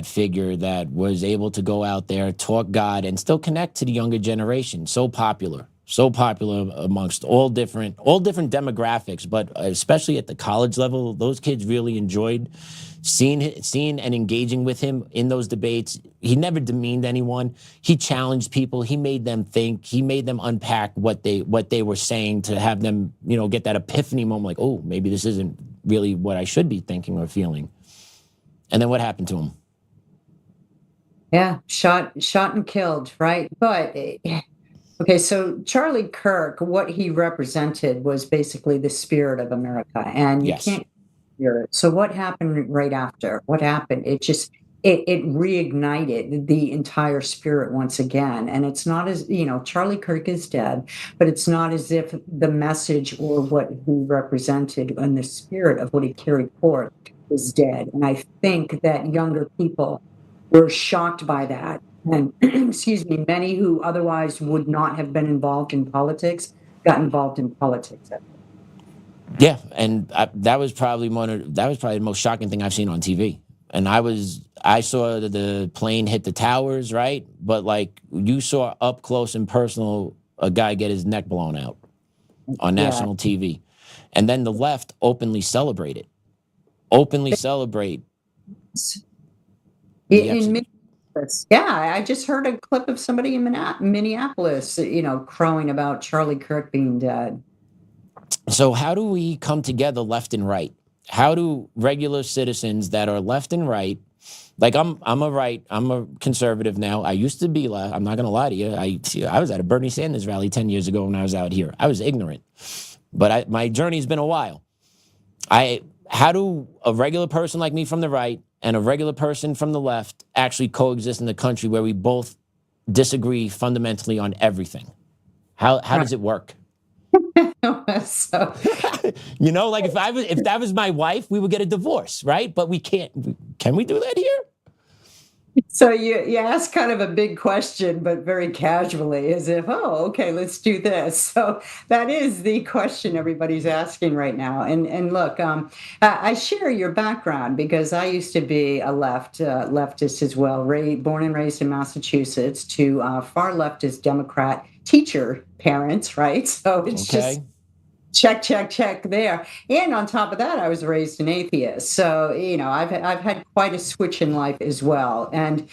figure that was able to go out there, talk God, and still connect to the younger generation. So popular amongst all different demographics, but especially at the college level, those kids really enjoyed seeing and engaging with him in those debates. He never demeaned anyone. He challenged people. He made them think. He made them unpack what they were saying, to have them, get that epiphany moment, like, oh, maybe this isn't really what I should be thinking or feeling. And then what happened to him? Yeah, shot and killed, right? But okay, so Charlie Kirk, what he represented was basically the spirit of America, and you Yes. can't hear it. So what happened right after? What happened? It reignited the entire spirit once again. And it's not as, Charlie Kirk is dead, but it's not as if the message or what he represented and the spirit of what he carried forth is dead. And I think that younger people were shocked by that. And excuse me, many who otherwise would not have been involved in politics got involved in politics. Yeah, and that was probably the most shocking thing I've seen on TV. And I saw the plane hit the towers, right? But like, you saw up close and personal a guy get his neck blown out on national TV, and then the left openly celebrate. In Minneapolis, I just heard a clip of somebody in Minneapolis, crowing about Charlie Kirk being dead. So how do we come together, left and right? How do regular citizens that are left and right, like I'm a conservative now. I used to be left. I'm not going to lie to you. I was at a Bernie Sanders rally 10 years ago when I was out here. I was ignorant, but my journey's been a while. How do a regular person like me from the right and a regular person from the left actually coexist in the country where we both disagree fundamentally on everything? How does it work? So, like if that was my wife, we would get a divorce, right? But we can't. Can we do that here? So you ask kind of a big question, but very casually, as if, oh, okay, let's do this. So that is the question everybody's asking right now. And look, I share your background because I used to be a leftist as well, born and raised in Massachusetts, to far leftist Democrat teacher parents, right? So it's just check there. And on top of that, I was raised an atheist. So, I've had quite a switch in life as well. And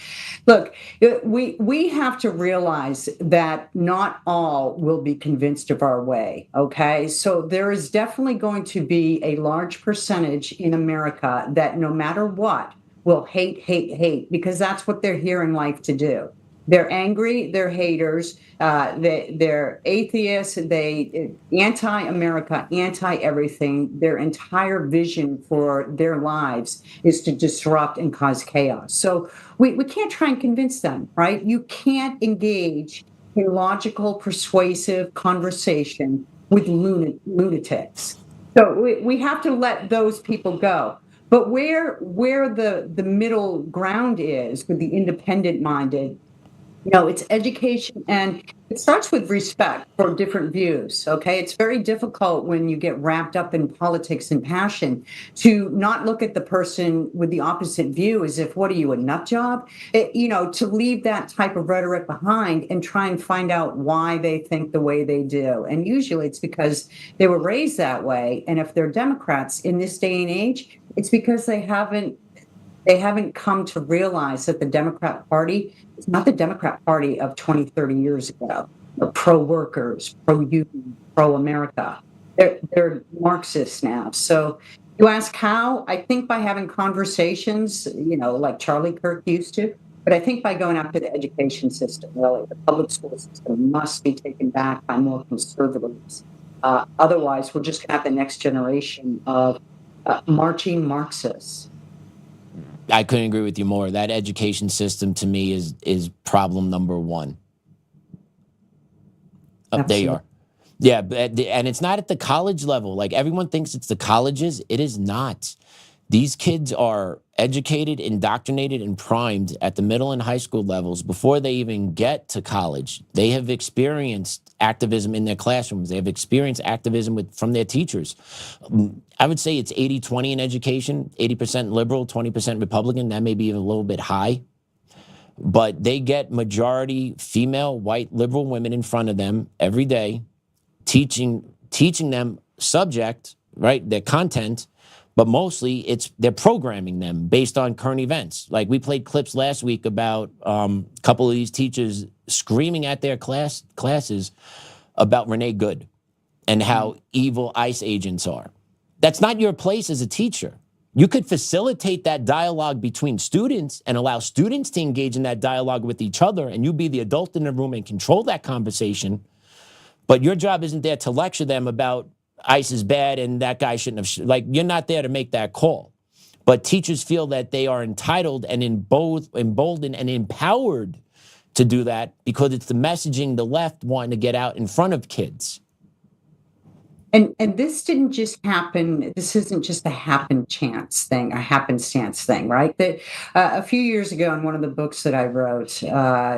look, we have to realize that not all will be convinced of our way. Okay. So there is definitely going to be a large percentage in America that no matter what will hate, because that's what they're here in life to do. They're angry, they're haters, they're atheists, they anti-America, anti-everything. Their entire vision for their lives is to disrupt and cause chaos. So we can't try and convince them, right? You can't engage in logical, persuasive conversation with lunatics. So we have to let those people go. But where the middle ground is with the independent-minded, it's education, and it starts with respect for different views, okay? It's very difficult when you get wrapped up in politics and passion to not look at the person with the opposite view as if, what are you, a nut job? To leave that type of rhetoric behind and try and find out why they think the way they do. And usually it's because they were raised that way. And if they're Democrats in this day and age, it's because they haven't come to realize that the Democrat Party is not the Democrat Party of 20, 30 years ago. Pro-workers, pro-union, pro-America. They're Marxists now. So You ask how? I think by having conversations, like Charlie Kirk used to, but I think by going after the education system, really. The public school system must be taken back by more conservatives. Otherwise, we're just going to have the next generation of marching Marxists. I couldn't agree with you more. That education system to me is problem number one. Oh, there you are. Yeah, and it's not at the college level. Like everyone thinks it's the colleges. It is not. These kids are educated, indoctrinated, and primed at the middle and high school levels before they even get to college. They have experienced activism in their classrooms. They have experienced activism from their teachers. I would say it's 80-20 in education, 80% liberal, 20% Republican. That may be even a little bit high. But they get majority female, white, liberal women in front of them every day, teaching them subject, right, their content, but mostly they're programming them based on current events. Like we played clips last week about a couple of these teachers screaming at their classes about Renee Good and how evil ICE agents are. That's not your place as a teacher. You could facilitate that dialogue between students and allow students to engage in that dialogue with each other, and you be the adult in the room and control that conversation. But your job isn't there to lecture them about ICE is bad and that guy shouldn't have, you're not there to make that call. But teachers feel that they are entitled and emboldened and empowered to do that because it's the messaging the left wanting to get out in front of kids. And this didn't just happen. This isn't just a happenstance thing, right? That a few years ago in one of the books that I wrote,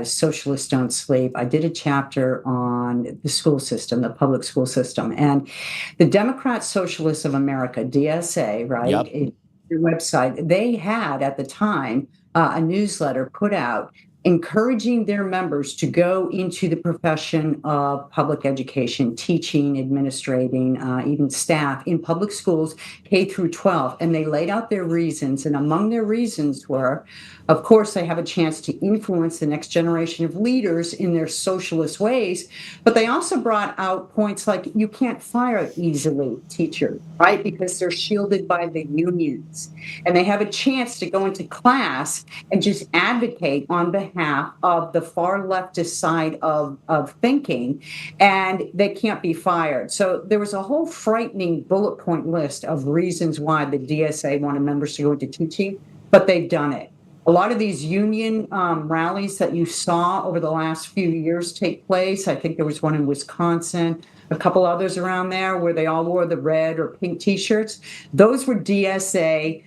Socialists Don't Sleep, I did a chapter on the school system, the public school system, and the Democrat Socialists of America, DSA, right? Yep. Their website, they had at the time a newsletter put out encouraging their members to go into the profession of public education, teaching, administrating, even staff in public schools, K through 12. And they laid out their reasons. And among their reasons were, of course, they have a chance to influence the next generation of leaders in their socialist ways. But they also brought out points like you can't fire easily teachers, right? Because they're shielded by the unions. And they have a chance to go into class and just advocate on behalf of the far leftist side of thinking, and they can't be fired. So there was a whole frightening bullet point list of reasons why the DSA wanted members to go into teaching, but they've done it. A lot of these union rallies that you saw over the last few years take place. I think there was one in Wisconsin, a couple others around there where they all wore the red or pink T-shirts. Those were DSA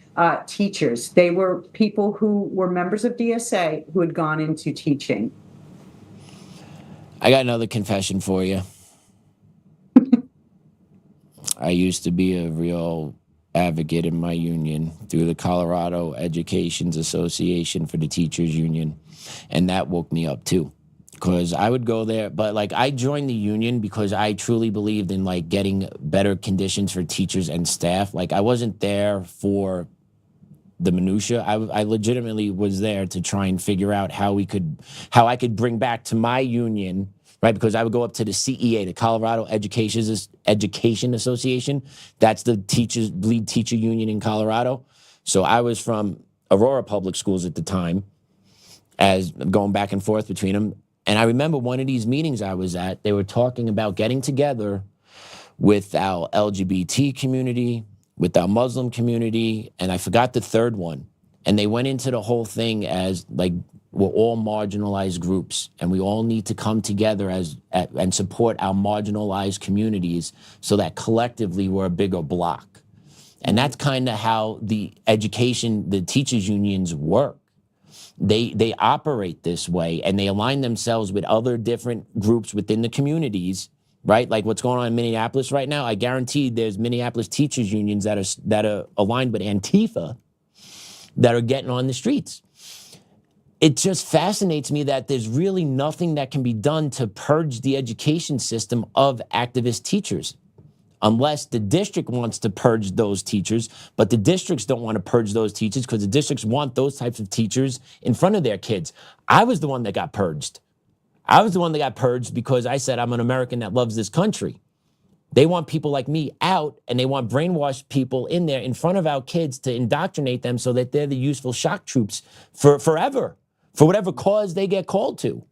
teachers. They were people who were members of DSA who had gone into teaching. I got another confession for you. I used to be a real advocate in my union through the Colorado Education Association for the Teachers Union, and that woke me up too, because I would go there. But I joined the union because I truly believed in getting better conditions for teachers and staff. I wasn't there for the minutia. I legitimately was there to try and figure out how I could bring back to my union, right? Because I would go up to the CEA, the Colorado Education Association. That's the lead teacher union in Colorado. So I was from Aurora Public Schools at the time, as going back and forth between them. And I remember one of these meetings I was at, they were talking about getting together with our LGBT community, with our Muslim community, and I forgot the third one. And they went into the whole thing as we're all marginalized groups, and we all need to come together and support our marginalized communities so that collectively we're a bigger block. And that's kind of how the teachers unions work. They operate this way, and they align themselves with other different groups within the communities, right? Like what's going on in Minneapolis right now. I guarantee there's Minneapolis teachers unions that are aligned with Antifa that are getting on the streets. It just fascinates me that there's really nothing that can be done to purge the education system of activist teachers, unless the district wants to purge those teachers. But the districts don't want to purge those teachers because the districts want those types of teachers in front of their kids. I was the one that got purged. I was the one that got purged because I said I'm an American that loves this country. They want people like me out, and they want brainwashed people in there in front of our kids to indoctrinate them so that they're the useful shock troops for forever, for whatever cause they get called to.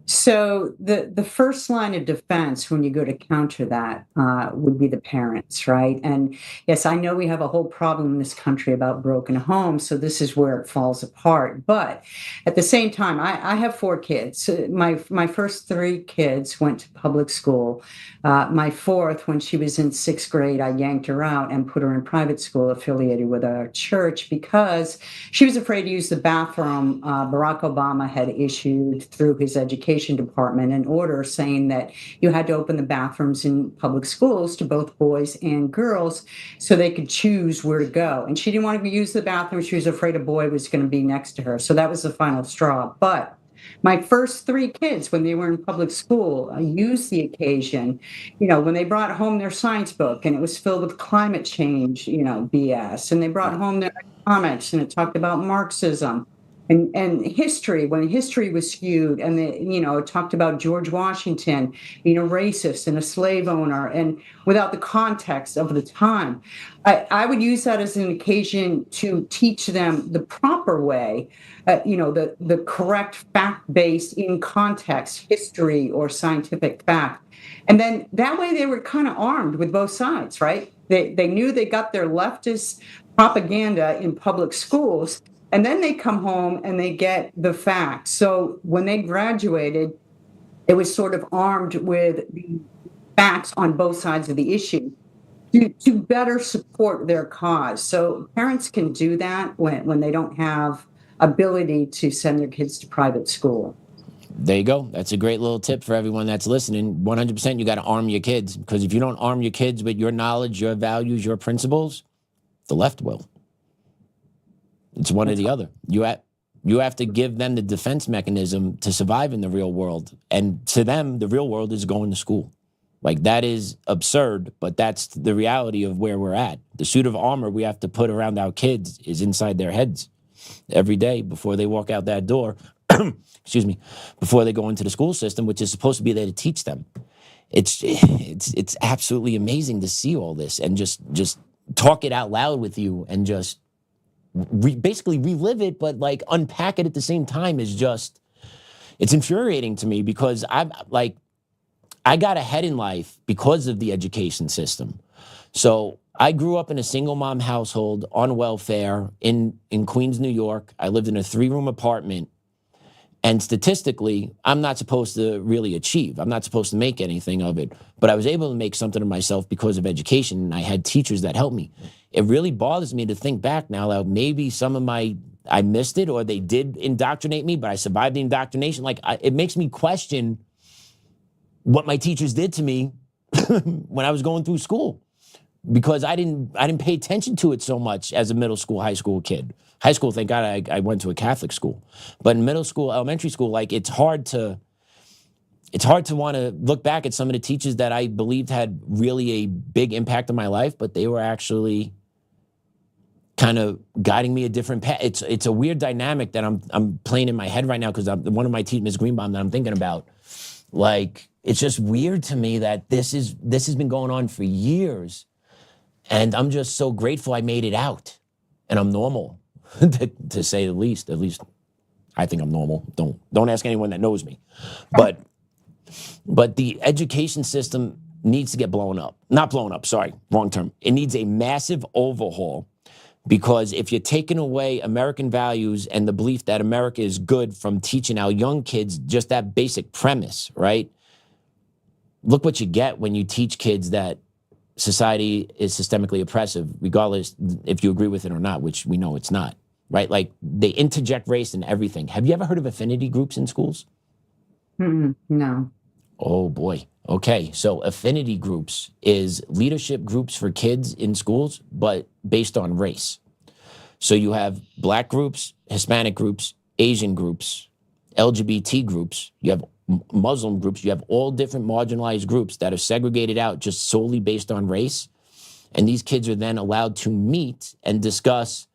So the first line of defense when you go to counter that would be the parents, right? And yes, I know we have a whole problem in this country about broken homes, so this is where it falls apart. But at the same time, I have 4 kids. So my first 3 kids went to public school. My fourth, when she was in 6th grade, I yanked her out and put her in private school affiliated with our church because she was afraid to use the bathroom. Barack Obama had issued through his education department an order saying that you had to open the bathrooms in public schools to both boys and girls so they could choose where to go. And she didn't want to use the bathroom. She was afraid a boy was going to be next to her. So that was the final straw. But my first 3 kids, when they were in public school, used the occasion, when they brought home their science book and it was filled with climate change, BS, and they brought home their comics and it talked about Marxism. And history, when history was skewed, and it talked about George Washington being a racist and a slave owner, and without the context of the time, I would use that as an occasion to teach them the proper way, the correct fact-based, in context, history or scientific fact. And then that way they were kind of armed with both sides, right? They knew they got their leftist propaganda in public schools. And then they come home and they get the facts. So when they graduated, it was sort of armed with the facts on both sides of the issue to better support their cause. So parents can do that when they don't have ability to send their kids to private school. There you go. That's a great little tip for everyone that's listening. 100%, you got to arm your kids, because if you don't arm your kids with your knowledge, your values, your principles, the left will. It's one or the other. You have to give them the defense mechanism to survive in the real world. And to them, the real world is going to school. Like, that is absurd, but that's the reality of where we're at. The suit of armor we have to put around our kids is inside their heads every day before they walk out that door, excuse me, before they go into the school system, which is supposed to be there to teach them. It's absolutely amazing to see all this and just talk it out loud with you and just basically relive it, but like unpack it at the same time is just, it's infuriating to me, because I got ahead in life because of the education system. So I grew up in a single mom household on welfare in Queens, New York. I lived in a 3-room apartment. And statistically, I'm not supposed to really achieve. I'm not supposed to make anything of it. But I was able to make something of myself because of education, and I had teachers that helped me. It really bothers me to think back now that maybe some of I missed it, or they did indoctrinate me, but I survived the indoctrination. It makes me question what my teachers did to me when I was going through school, because I didn't pay attention to it so much as a middle school, high school kid. High school, thank God I went to a Catholic school. But in middle school, elementary school, it's hard to want to look back at some of the teachers that I believed had really a big impact on my life, but they were actually kind of guiding me a different path. It's a weird dynamic that I'm playing in my head right now, because one of my teachers, Ms. Greenbaum, that I'm thinking about. It's just weird to me that this has been going on for years, and I'm just so grateful I made it out, and I'm normal. to say the least. At least I think I'm normal. Don't ask anyone that knows me. But the education system needs to get blown up. Not blown up, sorry, wrong term. It needs a massive overhaul, because if you're taking away American values and the belief that America is good from teaching our young kids just that basic premise, right? Look what you get when you teach kids that society is systemically oppressive, regardless if you agree with it or not, which we know it's not. Right? They interject race in everything. Have you ever heard of affinity groups in schools? No. Oh boy. Okay. So affinity groups is leadership groups for kids in schools, but based on race. So you have Black groups, Hispanic groups, Asian groups, LGBT groups, you have Muslim groups, you have all different marginalized groups that are segregated out just solely based on race. And these kids are then allowed to meet and discuss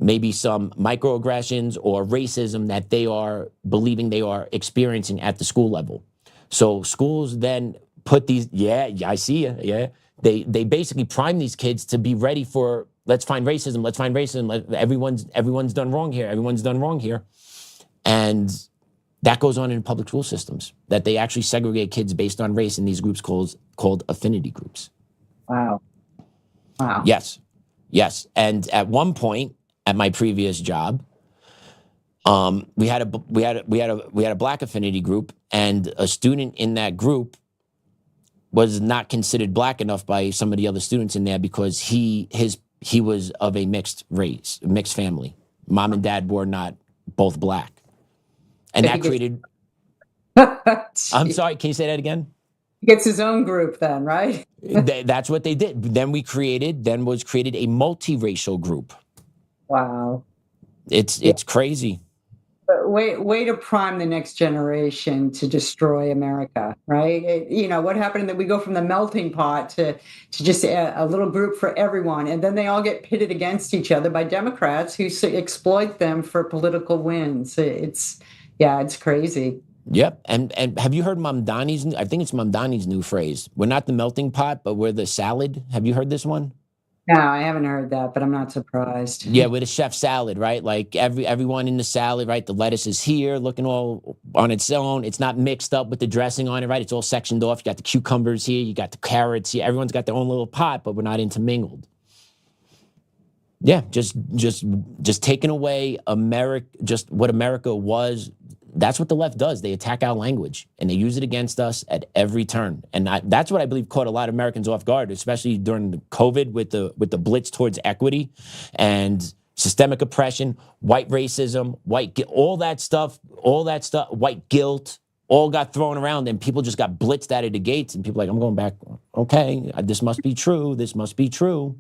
maybe some microaggressions or racism that they are believing they are experiencing at the school level. So schools then put these, I see you, They basically prime these kids to be ready for, let's find racism, everyone's done wrong here, and that goes on in public school systems, that they actually segregate kids based on race in these groups called affinity groups. Wow. Yes. And at one point at my previous job, we had a black affinity group, and a student in that group was not considered black enough by some of the other students in there because he was of a mixed family. Mom and dad were not both black. And that created... I'm sorry, can you say that again? He gets his own group then, right? That's what they did. Then was created a multiracial group. Wow. It's crazy. Way to prime the next generation to destroy America, right? What happened that we go from the melting pot to just a little group for everyone, and then they all get pitted against each other by Democrats who exploit them for political wins. It's crazy. Yep. And have you heard Mamdani's? I think it's Mamdani's new phrase. We're not the melting pot, but we're the salad. Have you heard this one? No, I haven't heard that, but I'm not surprised. Yeah, with a chef salad, right? Like everyone in the salad, right? The lettuce is here looking all on its own. It's not mixed up with the dressing on it, right? It's all sectioned off. You got the cucumbers here, you got the carrots here. Everyone's got their own little pot, but we're not intermingled. Yeah, just taking away just what America was. That's what the left does. They attack our language and they use it against us at every turn. And that's what I believe caught a lot of Americans off guard, especially during the COVID with the blitz towards equity and systemic oppression, white racism, all that stuff, white guilt, all got thrown around, and people just got blitzed out of the gates. And people are like, I'm going back. Okay, this must be true. This must be true.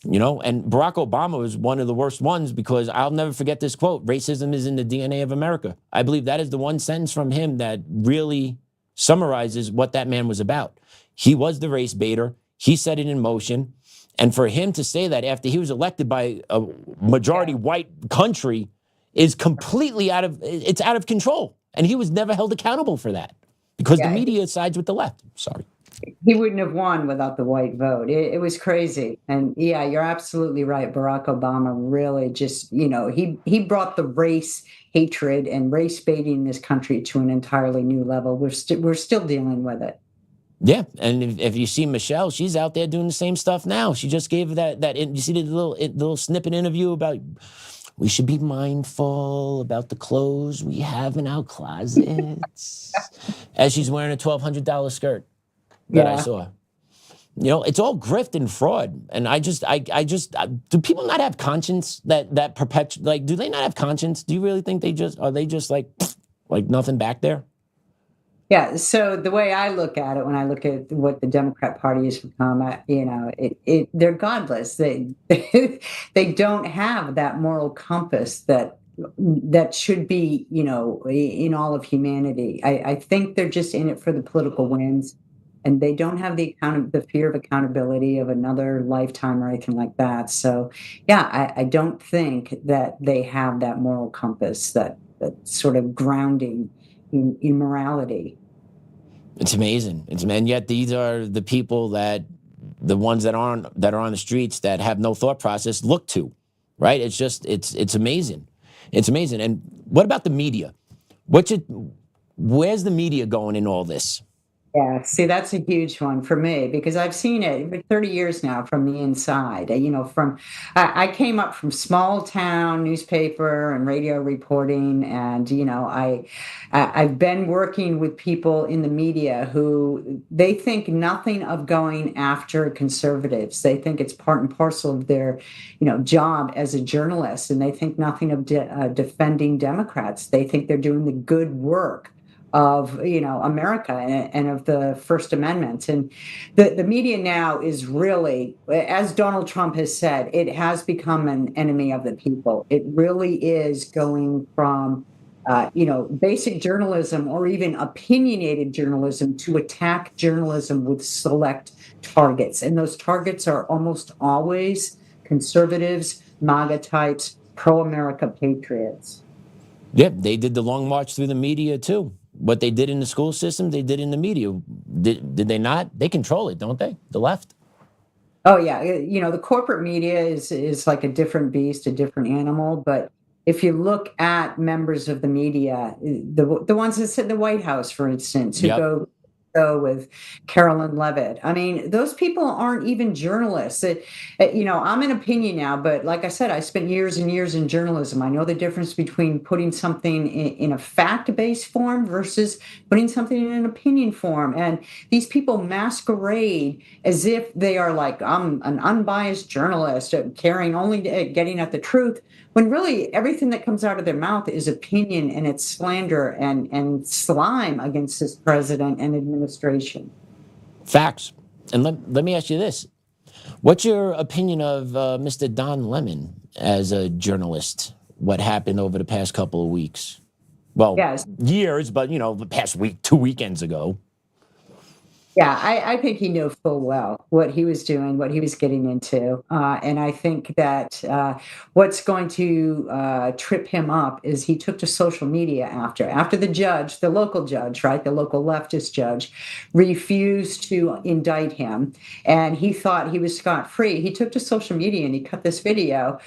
And Barack Obama was one of the worst ones, because I'll never forget this quote: racism is in the DNA of America. I believe that is the one sentence from him that really summarizes what that man was about. He was the race baiter. He set it in motion. And for him to say that after he was elected by a majority white country is completely out of control. And he was never held accountable for that because the media sides with the left. Sorry. He wouldn't have won without the white vote. It was crazy. And yeah, you're absolutely right. Barack Obama really just, he brought the race hatred and race baiting in this country to an entirely new level. We're still dealing with it. Yeah. And if you see Michelle, she's out there doing the same stuff now. She just gave that you see the little snippet interview about, we should be mindful about the clothes we have in our closets, as she's wearing a $1,200 skirt. That I saw. It's all grift and fraud. And I just do people not have conscience that perpetuate, like, do they not have conscience? Do you really think are they just like nothing back there? Yeah. So the way I look at it, when I look at what the Democrat Party has become, they're godless. They don't have that moral compass that should be, in all of humanity. I think they're just in it for the political wins. And they don't have the fear of accountability of another lifetime or anything like that. So, yeah, I don't think that they have that moral compass, that sort of grounding in morality. It's amazing. And yet these are the people the ones that are on the streets that have no thought process look to, right? It's amazing. It's amazing. And what about the media? Where's the media going in all this? Yeah, see, that's a huge one for me, because I've seen it for 30 years now from the inside. I came up from small town newspaper and radio reporting, and I've been working with people in the media who they think nothing of going after conservatives. They think it's part and parcel of their, job as a journalist, and they think nothing of defending Democrats. They think they're doing the good work of America and of the First Amendment. And the media now is really, as Donald Trump has said, it has become an enemy of the people. It really is going from basic journalism or even opinionated journalism to attack journalism with select targets. And those targets are almost always conservatives, MAGA types, pro-America patriots. Yeah, they did the long march through the media too. What they did in the school system, they did in the media. Did they not? They control it, don't they? The left. Oh yeah, the corporate media is like a different beast, a different animal. But if you look at members of the media, the ones that sit in the White House, for instance, who Yep. go with Carolyn Levitt. I mean, those people aren't even journalists. I'm an opinion now, but like I said, I spent years and years in journalism. I know the difference between putting something in a fact-based form versus putting something in an opinion form. And these people masquerade as if they are like, I'm an unbiased journalist, caring only getting at the truth, when really everything that comes out of their mouth is opinion, and it's slander and slime against this president and administration. Facts. And let me ask you this. What's your opinion of Mr. Don Lemon as a journalist? What happened over the past couple of weeks? Well, Yes. years, but, the past week, 2 weekends ago. Yeah, I think he knew full well what he was doing, what he was getting into. And I think that what's going to trip him up is he took to social media after the judge, the local judge, right, the local leftist judge, refused to indict him. And he thought he was scot-free. He took to social media and he cut this video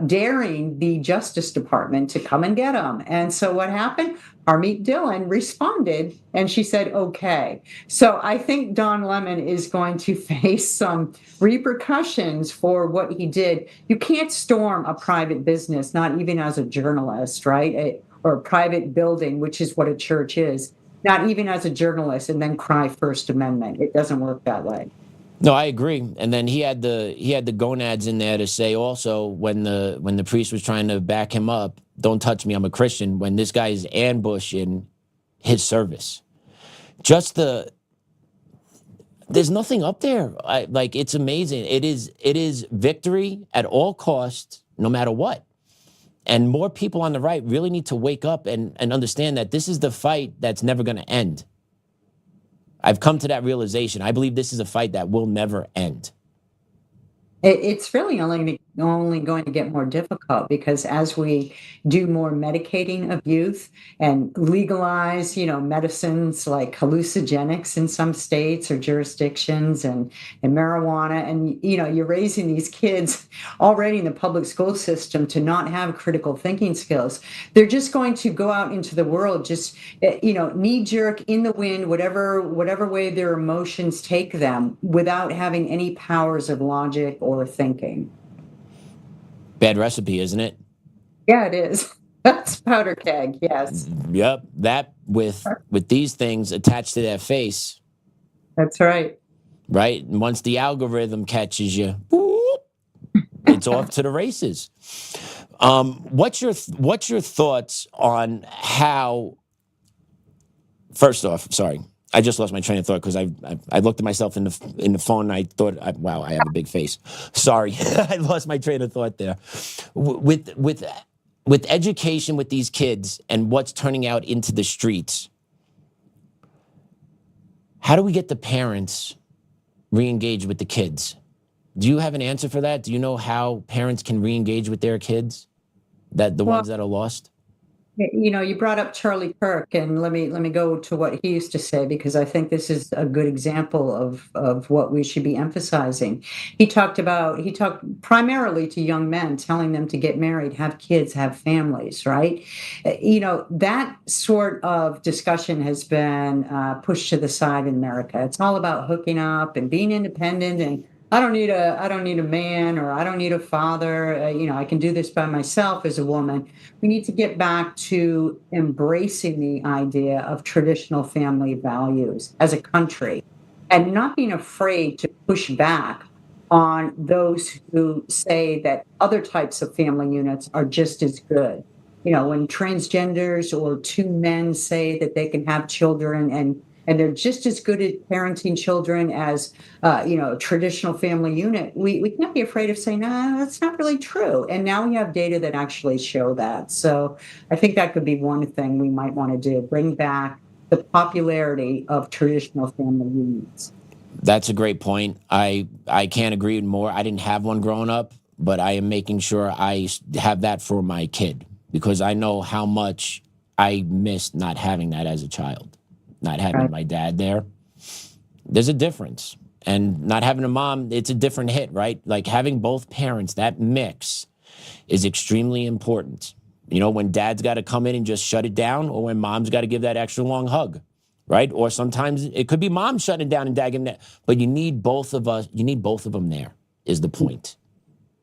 daring the Justice Department to come and get him. And so what happened? Harmeet Dillon responded and she said, okay. So I think Don Lemon is going to face some repercussions for what he did. You can't storm a private business, not even as a journalist, right? Or a private building, which is what a church is, not even as a journalist, and then cry First Amendment. It doesn't work that way. No, I agree. And then he had the gonads in there to say also when the priest was trying to back him up, don't touch me, I'm a Christian, when this guy is ambushing his service. There's nothing up there. It's amazing. It is victory at all costs, no matter what. And more people on the right really need to wake up and understand that this is the fight that's never going to end. I've come to that realization. I believe this is a fight that will never end. It's really only going to get more difficult because as we do more medicating of youth and legalize, medicines like hallucinogenics in some states or jurisdictions and marijuana, and, you're raising these kids already in the public school system to not have critical thinking skills. They're just going to go out into the world, just, knee jerk in the wind, whatever way their emotions take them without having any powers of logic or thinking. Bad recipe, isn't it? Yeah, it is. That's powder keg, yes. Yep. That with these things attached to their face. That's right. Right? And once the algorithm catches you, whoop, it's off to the races. What's your thoughts on how, first off, sorry, I just lost my train of thought because I looked at myself in the phone and I thought, wow, I have a big face. Sorry, I lost my train of thought there. With education with these kids and what's turning out into the streets, how do we get the parents re-engaged with the kids? Do you have an answer for that? Do you know how parents can re-engage with their kids, ones that are lost? You brought up Charlie Kirk, and let me go to what he used to say, because I think this is a good example of what we should be emphasizing. He talked primarily to young men, telling them to get married, have kids, have families, right? That sort of discussion has been pushed to the side in America. It's all about hooking up and being independent, and I don't need a man, or I don't need a father. I can do this by myself as a woman. We need to get back to embracing the idea of traditional family values as a country and not being afraid to push back on those who say that other types of family units are just as good. When transgenders or two men say that they can have children and they're just as good at parenting children as, a traditional family unit, we can't be afraid of saying, that's not really true. And now we have data that actually show that. So I think that could be one thing we might want to do, bring back the popularity of traditional family units. That's a great point. I can't agree more. I didn't have one growing up, but I am making sure I have that for my kid, because I know how much I missed not having that as a child. Not having my dad there. There's a difference. And not having a mom, it's a different hit, right? Like having both parents, that mix is extremely important. You know, when dad's got to come in and just shut it down, or when mom's got to give that extra long hug, right? Or sometimes it could be mom shutting it down and dad giving that. But you need both of them there, is the point.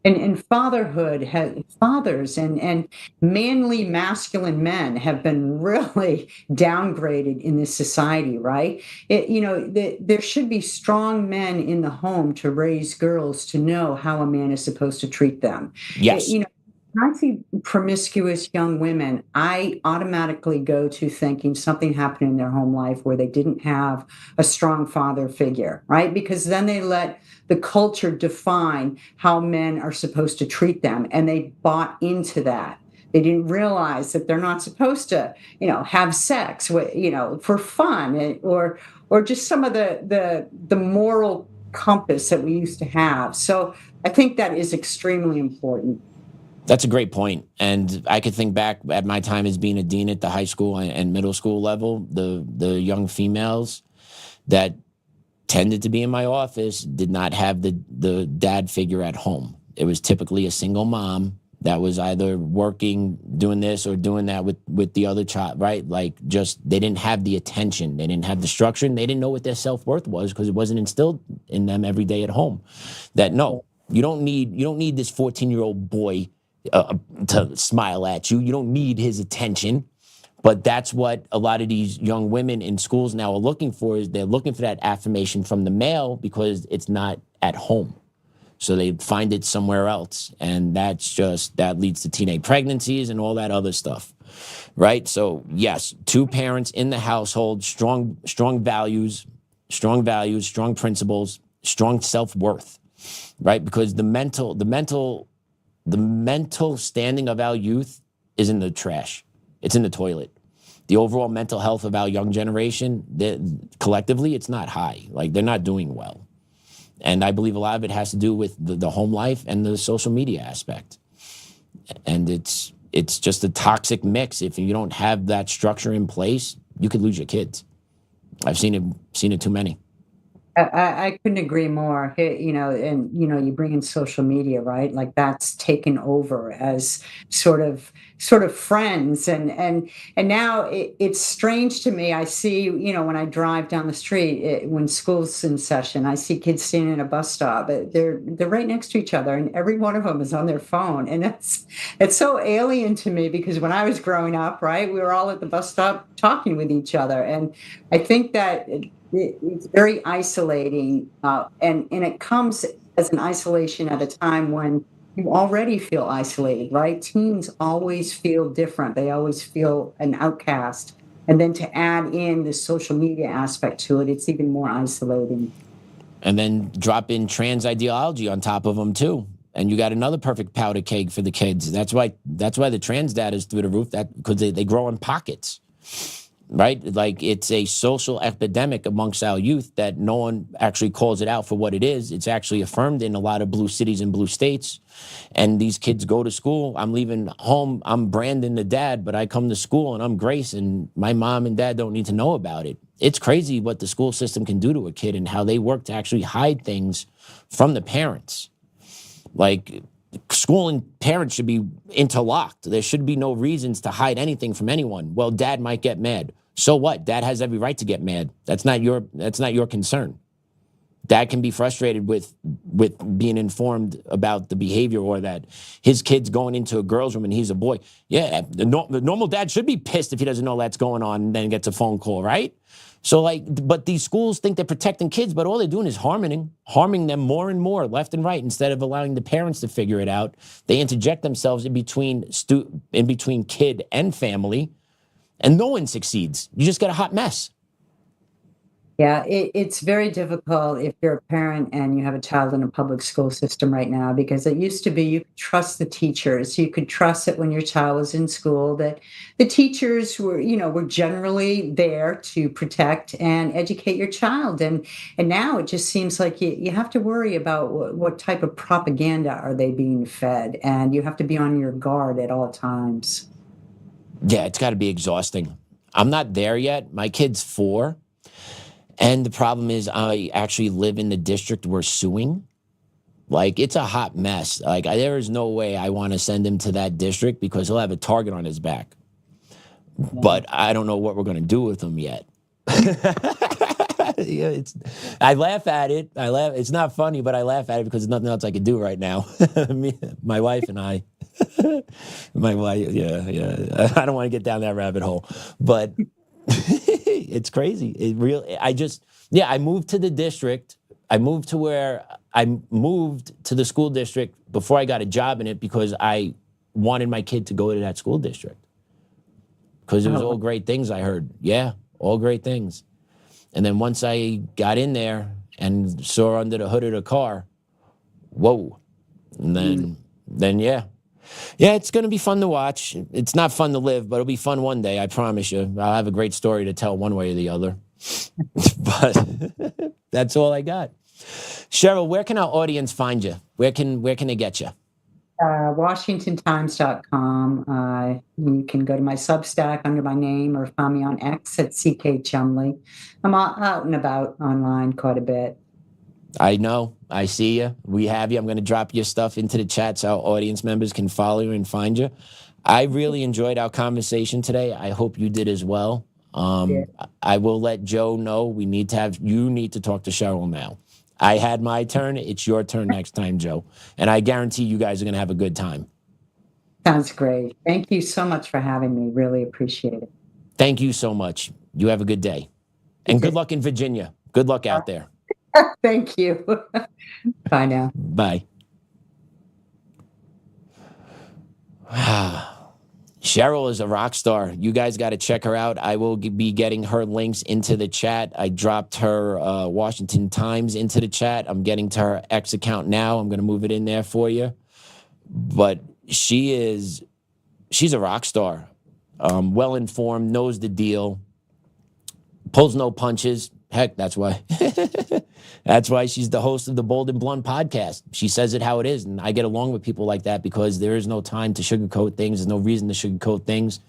And fatherhood fathers and manly masculine men have been really downgraded in this society, right? There should be strong men in the home to raise girls to know how a man is supposed to treat them. Yes. When I see promiscuous young women, I automatically go to thinking something happened in their home life where they didn't have a strong father figure, right? Because then they let the culture define how men are supposed to treat them, and they bought into that. They didn't realize that they're not supposed to, have sex, for fun, or just some of the moral compass that we used to have. So I think that is extremely important. That's a great point. And I could think back at my time as being a dean at the high school and middle school level, the young females that tended to be in my office did not have the dad figure at home. It was typically a single mom that was either working, doing this or doing that with the other child, right? Like just, they didn't have the attention. They didn't have the structure, and they didn't know what their self-worth was because it wasn't instilled in them every day at home. That no, you don't need this 14-year-old boy to smile at you. You don't need his attention. But that's what a lot of these young women in schools now are looking for, is they're looking for that affirmation from the male because it's not at home. So they find it somewhere else. And that leads to teenage pregnancies and all that other stuff, right? So yes, two parents in the household, strong values, strong principles, strong self-worth, right? Because the mental standing of our youth is in the trash. It's in the toilet. The overall mental health of our young generation, collectively, it's not high. Like, they're not doing well. And I believe a lot of it has to do with the home life and the social media aspect. And it's just a toxic mix. If you don't have that structure in place, you could lose your kids. I've seen it too many. I couldn't agree more. You bring in social media, right? Like that's taken over as sort of friends, and now it's strange to me. I see, when I drive down the street, when school's in session, I see kids standing at a bus stop. They're right next to each other, and every one of them is on their phone, and it's so alien to me because when I was growing up, right, we were all at the bus stop talking with each other, and I think that it's very isolating, and it comes as an isolation at a time when you already feel isolated, right? Teens always feel different. They always feel an outcast. And then to add in the social media aspect to it, it's even more isolating. And then drop in trans ideology on top of them too. And you got another perfect powder keg for the kids. That's why the trans data is through the roof, because they grow in pockets. Right? Like, it's a social epidemic amongst our youth that no one actually calls it out for what it is. It's actually affirmed in a lot of blue cities and blue states. And these kids go to school. I'm leaving home. I'm Brandon, the dad, but I come to school and I'm Grace, and my mom and dad don't need to know about it. It's crazy what the school system can do to a kid and how they work to actually hide things from the parents. Like, school and parents should be interlocked. There should be no reasons to hide anything from anyone. Well, dad might get mad. So what? Dad has every right to get mad. That's not your concern. Dad can be frustrated with being informed about the behavior, or that his kid's going into a girl's room and he's a boy. Yeah, the normal dad should be pissed if he doesn't know that's going on and then gets a phone call, right? So but these schools think they're protecting kids, but all they're doing is harming them more and more, left and right, instead of allowing the parents to figure it out. They interject themselves in between kid and family, and no one succeeds. You just get a hot mess. Yeah, it's very difficult if you're a parent and you have a child in a public school system right now, because it used to be you could trust the teachers. You could trust that when your child was in school, that the teachers were generally there to protect and educate your child. And now it just seems like you have to worry about what type of propaganda are they being fed, and you have to be on your guard at all times. Yeah, it's got to be exhausting. I'm not there yet. My kid's 4. And the problem is I actually live in the district we're suing. Like, it's a hot mess. Like, there is no way I want to send him to that district because he'll have a target on his back. But I don't know what we're going to do with him yet. Yeah, I laugh at it. It's not funny, but I laugh at it because there's nothing else I can do right now. My wife and I. My wife, yeah. I don't want to get down that rabbit hole, but it's crazy. I moved to the district. I moved to the school district before I got a job in it because I wanted my kid to go to that school district. Because it was all great things I heard. Yeah, all great things. And then once I got in there and saw under the hood of the car, whoa. And then yeah. Yeah, it's going to be fun to watch. It's not fun to live, but it'll be fun one day, I promise you. I'll have a great story to tell one way or the other. But that's all I got. Cheryl, where can our audience find you? Where can they get you? WashingtonTimes.com. You can go to my Substack under my name or find me on X at CK Chumley. I'm out and about online quite a bit. I know. I see you. We have you. I'm going to drop your stuff into the chat so our audience members can follow you and find you. I really enjoyed our conversation today. I hope you did as well. I will let Joe know you need to talk to Cheryl now. I had my turn. It's your turn next time, Joe. And I guarantee you guys are going to have a good time. Sounds great. Thank you so much for having me. Really appreciate it. Thank you so much. You have a good day. And good luck in Virginia. Good luck out there. Thank you. Bye now. Bye. Cheryl is a rock star. You guys got to check her out. I will be getting her links into the chat. I dropped her Washington Times into the chat. I'm getting to her X account now. I'm going to move it in there for you. But she's a rock star. Well-informed, knows the deal, pulls no punches. Heck, that's why. That's why she's the host of the Bold and Blunt podcast. She says it how it is, and I get along with people like that because there is no time to sugarcoat things. There's no reason to sugarcoat things.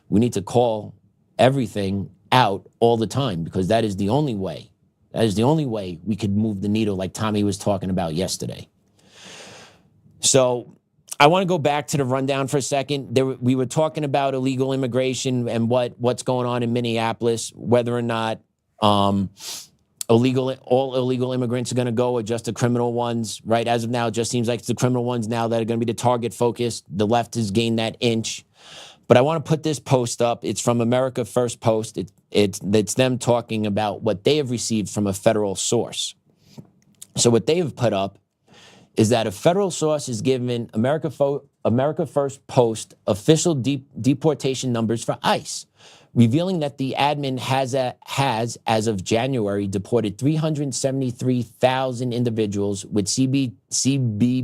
We need to call everything out all the time because that is the only way. That is the only way we could move the needle like Tommy was talking about yesterday. So I want to go back to the rundown for a second. We were talking about illegal immigration and what's going on in Minneapolis, whether or not all illegal immigrants are going to go or just the criminal ones, right? As of now, it just seems like it's the criminal ones now that are going to be the target focus. The left has gained that inch. But I want to put this post up. It's from America First Post. It's them talking about what they have received from a federal source. So what they have put up is that a federal source is given America First Post official deportation numbers for ICE, revealing that the admin has, as of January, deported 373,000 individuals, with CBP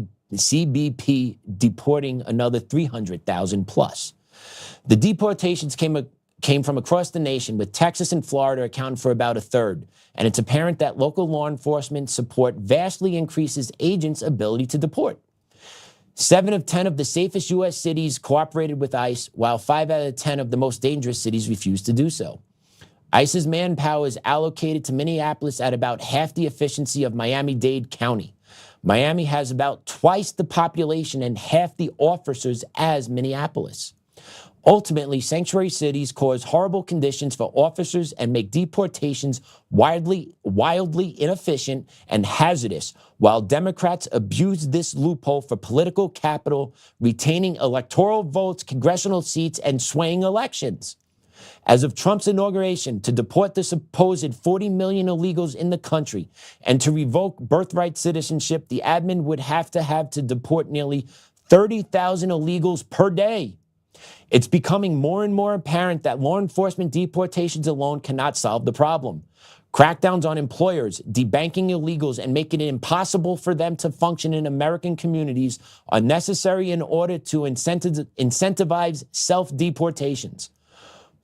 deporting another 300,000 plus. The deportations came from across the nation, with Texas and Florida accounting for about a third. And it's apparent that local law enforcement support vastly increases agents' ability to deport. 7 of 10 of the safest U.S. cities cooperated with ICE, while 5 out of 10 of the most dangerous cities refused to do so. ICE's manpower is allocated to Minneapolis at about half the efficiency of Miami-Dade County. Miami has about twice the population and half the officers as Minneapolis. Ultimately, sanctuary cities cause horrible conditions for officers and make deportations wildly inefficient and hazardous, while Democrats abuse this loophole for political capital, retaining electoral votes, congressional seats, and swaying elections. As of Trump's inauguration, to deport the supposed 40 million illegals in the country and to revoke birthright citizenship, the admin would have to deport nearly 30,000 illegals per day. It's becoming more and more apparent that law enforcement deportations alone cannot solve the problem. Crackdowns on employers, debanking illegals, and making it impossible for them to function in American communities are necessary in order to incentivize self-deportations.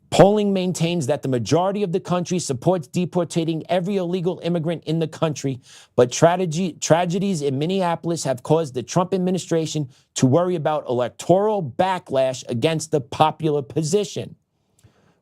Polling maintains that the majority of the country supports deportating every illegal immigrant in the country, but tragedies in Minneapolis have caused the Trump administration to worry about electoral backlash against the popular position.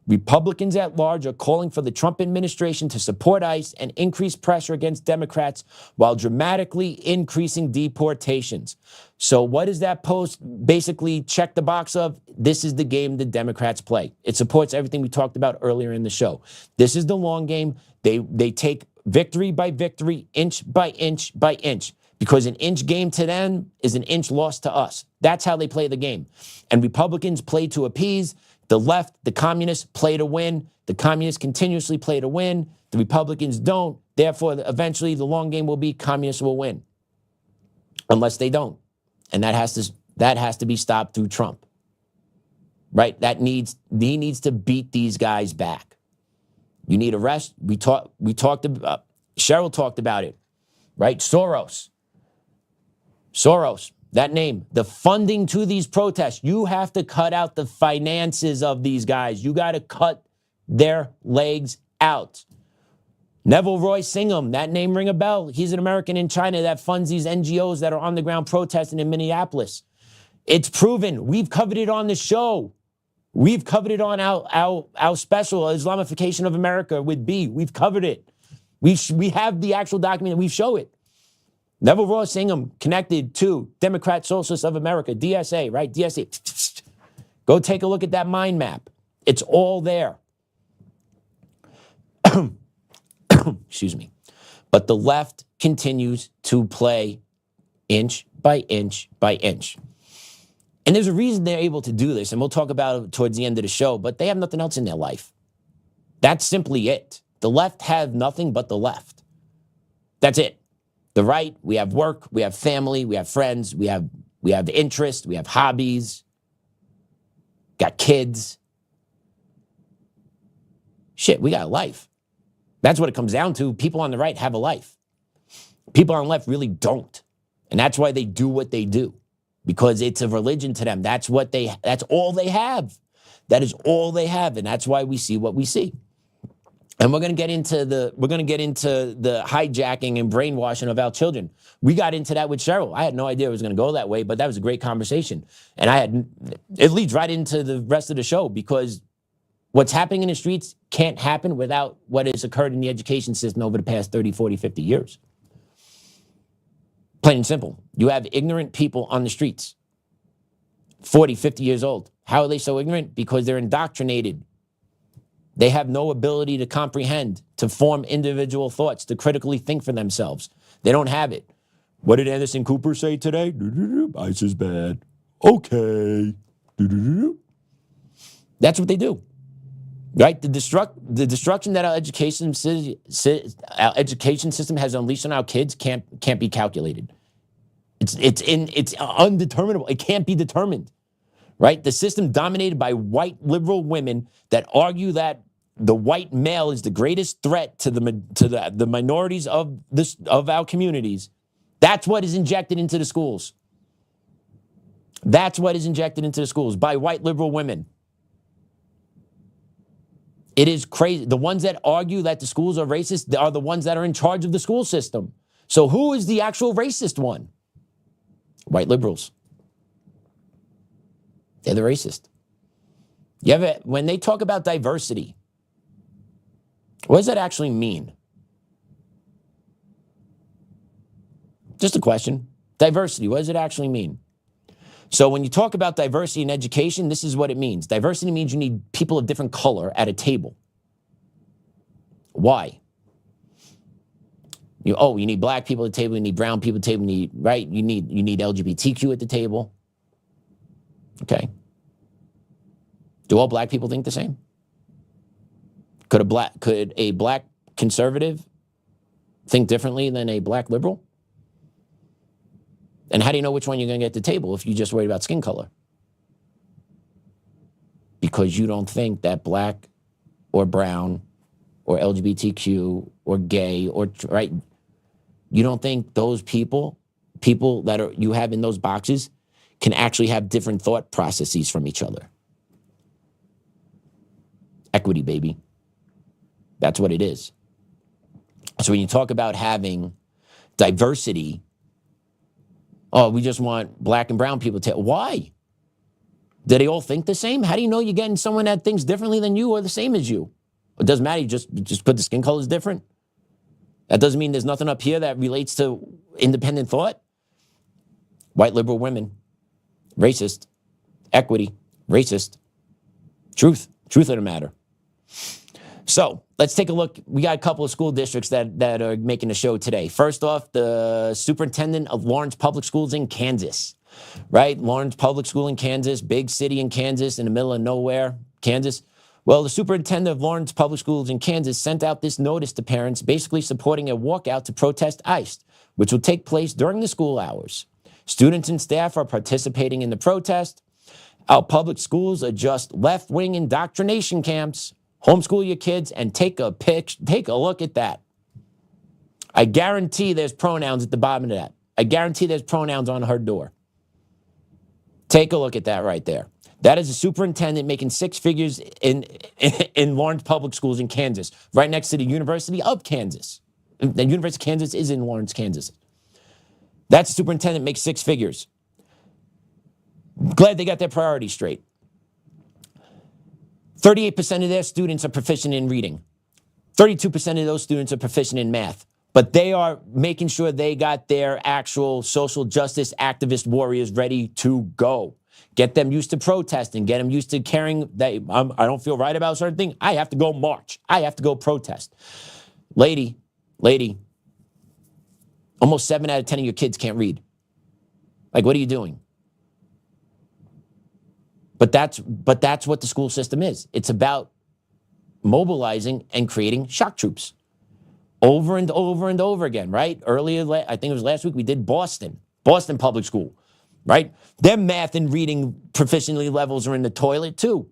Republicans at large are calling for the Trump administration to support ICE and increase pressure against Democrats while dramatically increasing deportations. So what does that post basically check the box of? This is the game the Democrats play. It supports everything we talked about earlier in the show. This is the long game. They take victory by victory, inch by inch by inch, because an inch game to them is an inch lost to us. That's how they play the game. And Republicans play to appease. The left, the communists, play to win. The communists continuously play to win. The Republicans don't. Therefore, eventually, the long game will be communists will win, unless they don't, and that has to be stopped through Trump. Right? He needs to beat these guys back. You need arrest. We talked about. Cheryl talked about it. Right? Soros. That name, the funding to these protests, you have to cut out the finances of these guys. You got to cut their legs out. Neville Roy Singham, that name ring a bell. He's an American in China that funds these NGOs that are on the ground protesting in Minneapolis. It's proven. We've covered it on the show. We've covered it on our special, Islamification of America with B. We've covered it. We have the actual document. We show it. Neville Roy Singham connected to Democrat Socialists of America, DSA, right? DSA. Go take a look at that mind map. It's all there. Excuse me. But the left continues to play inch by inch by inch. And there's a reason they're able to do this, and we'll talk about it towards the end of the show, but they have nothing else in their life. That's simply it. The left have nothing but the left. That's it. The right, we have work, we have family, we have friends, we have interests, we have hobbies, got kids. Shit, we got a life. That's what it comes down to. People on the right have a life. People on the left really don't. And that's why they do what they do. Because it's a religion to them. That's all they have. That is all they have. And that's why we see what we see. And we're going to get into the hijacking and brainwashing of our children. We got into that with Cheryl. I had no idea it was going to go that way, but that was a great conversation. And it leads right into the rest of the show, because what's happening in the streets can't happen without what has occurred in the education system over the past 30, 40, 50 years. Plain and simple. You have ignorant people on the streets, 40, 50 years old. How are they so ignorant? Because they're indoctrinated. They have no ability to comprehend, to form individual thoughts, to critically think for themselves. They don't have it. What did Anderson Cooper say today? ICE is bad. Okay. That's what they do. Right? The destruction that our education system has unleashed on our kids can't be calculated. It's undeterminable. It can't be determined. Right? The system dominated by white liberal women that argue that the white male is the greatest threat to the minorities of our communities. That's what is injected into the schools. That's what is injected into the schools by white liberal women. It is crazy. The ones that argue that the schools are racist are the ones that are in charge of the school system. So who is the actual racist one? White liberals. They're the racist. When they talk about diversity, what does that actually mean? Just a question. Diversity, what does it actually mean? So when you talk about diversity in education, this is what it means. Diversity means you need people of different color at a table. Why? You need black people at the table, you need brown people at the table, you need LGBTQ at the table. Okay. Do all black people think the same? Could a black conservative think differently than a black liberal? And how do you know which one you're going to get at the table if you just worried about skin color? Because you don't think that black or brown or LGBTQ or gay or, right? You don't think those people that you have in those boxes can actually have different thought processes from each other. Equity, baby. That's what it is. So when you talk about having diversity, we just want black and brown people to. Why? Do they all think the same? How do you know you're getting someone that thinks differently than you or the same as you? It doesn't matter. You just put the skin colors different. That doesn't mean there's nothing up here that relates to independent thought. White liberal women, racist, equity, racist, truth of the matter. So let's take a look. We got a couple of school districts that are making the show today. First off, the superintendent of Lawrence Public Schools in Kansas, right? Lawrence Public School in Kansas, big city in Kansas, in the middle of nowhere, Kansas. Well, the superintendent of Lawrence Public Schools in Kansas sent out this notice to parents basically supporting a walkout to protest ICE, which will take place during the school hours. Students and staff are participating in the protest. Our public schools are just left-wing indoctrination camps. Homeschool your kids and take a look at that. I guarantee there's pronouns at the bottom of that. I guarantee there's pronouns on her door. Take a look at that right there. That is a superintendent making six figures in Lawrence Public Schools in Kansas, right next to the University of Kansas. The University of Kansas is in Lawrence, Kansas. That superintendent makes six figures. Glad they got their priorities straight. 38% of their students are proficient in reading. 32% of those students are proficient in math. But they are making sure they got their actual social justice activist warriors ready to go. Get them used to protesting. Get them used to caring that I don't feel right about a certain thing. I have to go march. I have to go protest. Lady, almost 7 out of 10 of your kids can't read. Like, what are you doing? But that's what the school system is. It's about mobilizing and creating shock troops over and over and over again, right? Earlier, I think it was last week, we did Boston Public School, right? Their math and reading proficiency levels are in the toilet too,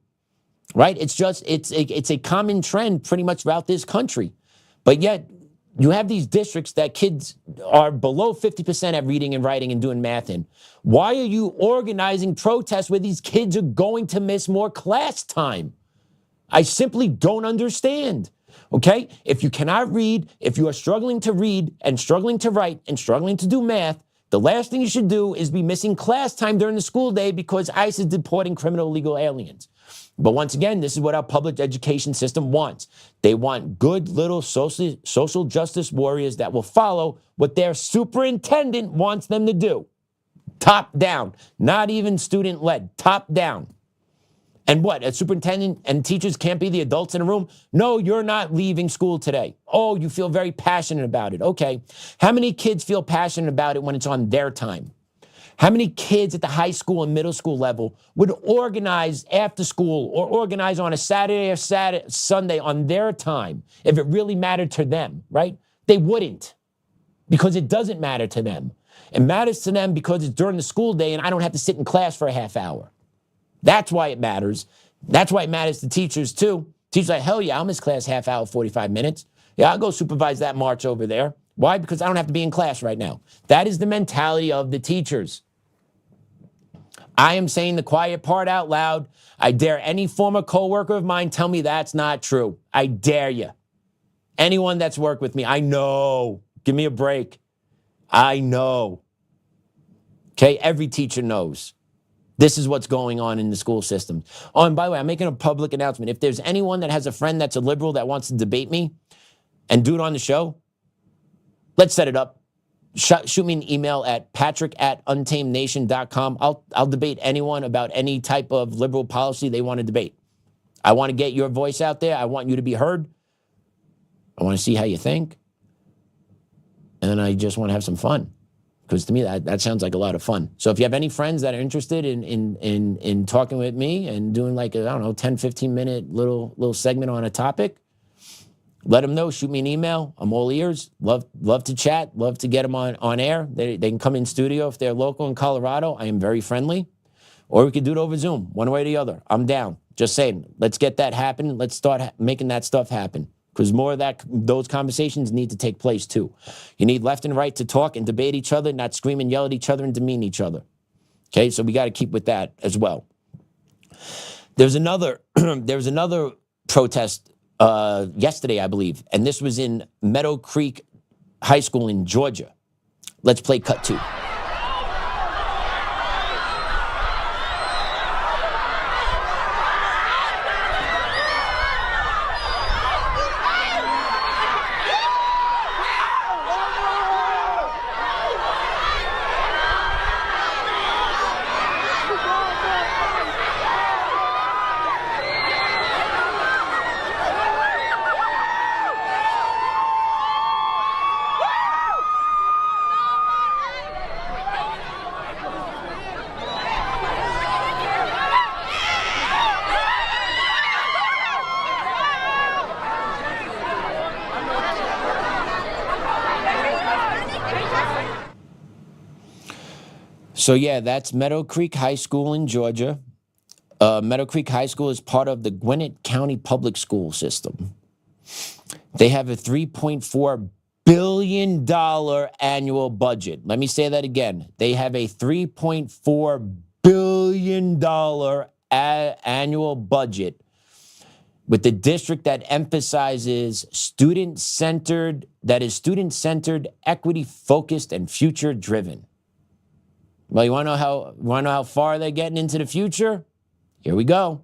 right? It's a common trend pretty much throughout this country. But yet, you have these districts that kids are below 50% at reading and writing and doing math in. Why are you organizing protests where these kids are going to miss more class time? I simply don't understand, okay? If you cannot read, if you are struggling to read and struggling to write and struggling to do math, the last thing you should do is be missing class time during the school day because ICE is deporting criminal illegal aliens. But once again, this is what our public education system wants. They want good little social justice warriors that will follow what their superintendent wants them to do. Top down, not even student-led, top down. And what, a superintendent and teachers can't be the adults in a room? No, you're not leaving school today. Oh, you feel very passionate about it. Okay. How many kids feel passionate about it when it's on their time? How many kids at the high school and middle school level would organize after school or organize on a Saturday or Sunday on their time if it really mattered to them, right? They wouldn't, because it doesn't matter to them. It matters to them because it's during the school day and I don't have to sit in class for a half hour. That's why it matters. That's why it matters to teachers too. Teachers are like, hell yeah, I'll miss class half hour, 45 minutes. Yeah, I'll go supervise that march over there. Why? Because I don't have to be in class right now. That is the mentality of the teachers. I am saying the quiet part out loud. I dare any former coworker of mine tell me that's not true. I dare you. Anyone that's worked with me, I know. Give me a break. I know. Okay, every teacher knows. This is what's going on in the school system. Oh, and by the way, I'm making a public announcement. If there's anyone that has a friend that's a liberal that wants to debate me and do it on the show, let's set it up. Shoot me an email at patrick@untamednation.com. I'll debate anyone about any type of liberal policy they want to debate. I want to get your voice out there. I want you to be heard. I want to see how you think. And I just want to have some fun. Because to me, that sounds like a lot of fun. So if you have any friends that are interested in talking with me and doing like, 10, 15 minute little segment on a topic, let them know. Shoot me an email. I'm all ears. Love to chat. Love to get them on air. They can come in studio if they're local in Colorado. I am very friendly. Or we could do it over Zoom, one way or the other. I'm down. Just saying, let's get that happen. Let's start making that stuff happen. Because more of those conversations need to take place too. You need left and right to talk and debate each other, not scream and yell at each other and demean each other. Okay, so we got to keep with that as well. There's another protest yesterday, I believe, and this was in Meadow Creek High School in Georgia. Let's play cut 2. So yeah, that's Meadow Creek High School in Georgia. Meadow Creek High School is part of the Gwinnett County Public School System. They have a $3.4 billion annual budget. Let me say that again. They have a $3.4 billion annual budget with the district that emphasizes student-centered, equity-focused, and future-driven. Well, you want to know how far they're getting into the future? Here we go.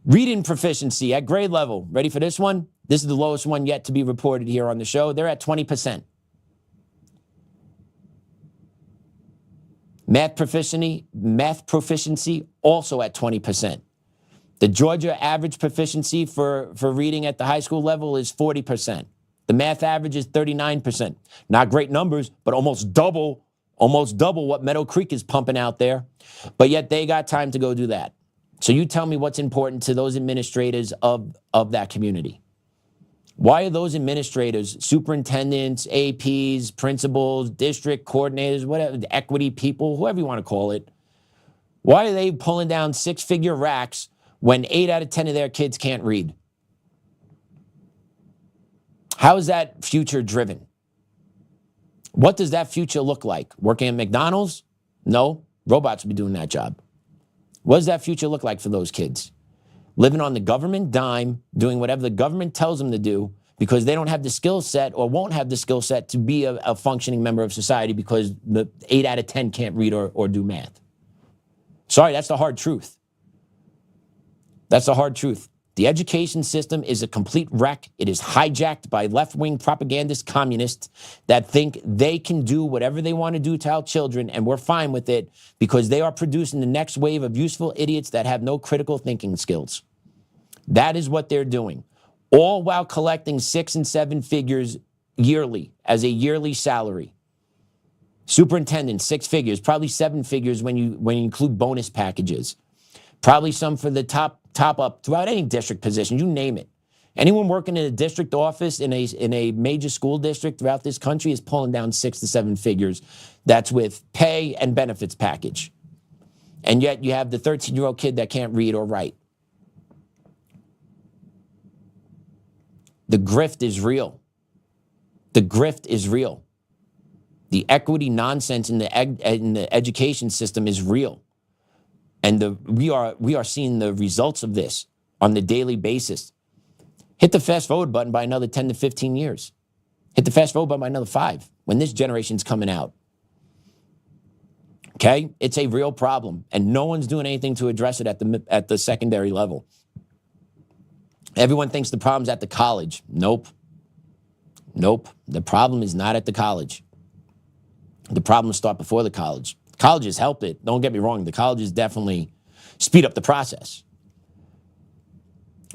Reading proficiency at grade level. Ready for this one? This is the lowest one yet to be reported here on the show. They're at 20%. Math proficiency also at 20%. The Georgia average proficiency for reading at the high school level is 40%. The math average is 39%. Not great numbers, but almost double what Meadow Creek is pumping out there. But yet they got time to go do that. So you tell me what's important to those administrators of that community. Why are those administrators, superintendents, APs, principals, district coordinators, whatever, equity people, whoever you want to call it, why are they pulling down six-figure racks when 8 out of 10 of their kids can't read? How is that future driven? What does that future look like? Working at McDonald's? No, robots will be doing that job. What does that future look like for those kids? Living on the government dime, doing whatever the government tells them to do because they don't have the skill set or won't have the skill set to be a functioning member of society because the 8 out of 10 can't read or do math. Sorry, that's the hard truth. That's the hard truth. The education system is a complete wreck. It is hijacked by left-wing propagandist communists that think they can do whatever they want to do to our children, and we're fine with it because they are producing the next wave of useful idiots that have no critical thinking skills. That is what they're doing, all while collecting 6 and 7 figures yearly as a yearly salary. Superintendent, 6 figures, probably 7 figures when you include bonus packages. Probably some for the top up throughout any district position, you name it. Anyone working in a district office in a major school district throughout this country is pulling down 6 to 7 figures. That's with pay and benefits package. And yet you have the 13-year-old kid that can't read or write. The grift is real. The grift is real. The equity nonsense in the education system is real. And we are seeing the results of this on the daily basis. Hit the fast forward button by another 10 to 15 years. Hit the fast forward button by another 5 when this generation's coming out. Okay? It's a real problem, and no one's doing anything to address it at the secondary level. Everyone thinks the problem's at the college. Nope. The problem is not at the college. The problems start before the college. Colleges help it. Don't get me wrong. The colleges definitely speed up the process.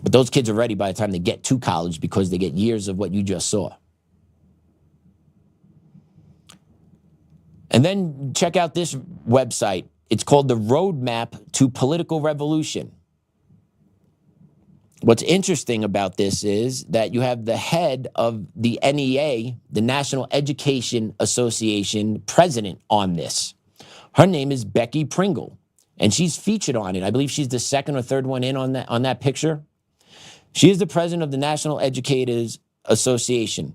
But those kids are ready by the time they get to college because they get years of what you just saw. And then check out this website. It's called the Roadmap to Political Revolution. What's interesting about this is that you have the head of the NEA, the National Education Association, president on this. Her name is Becky Pringle, and she's featured on it. I believe she's the second or third one in on that picture. She is the president of the National Educators Association,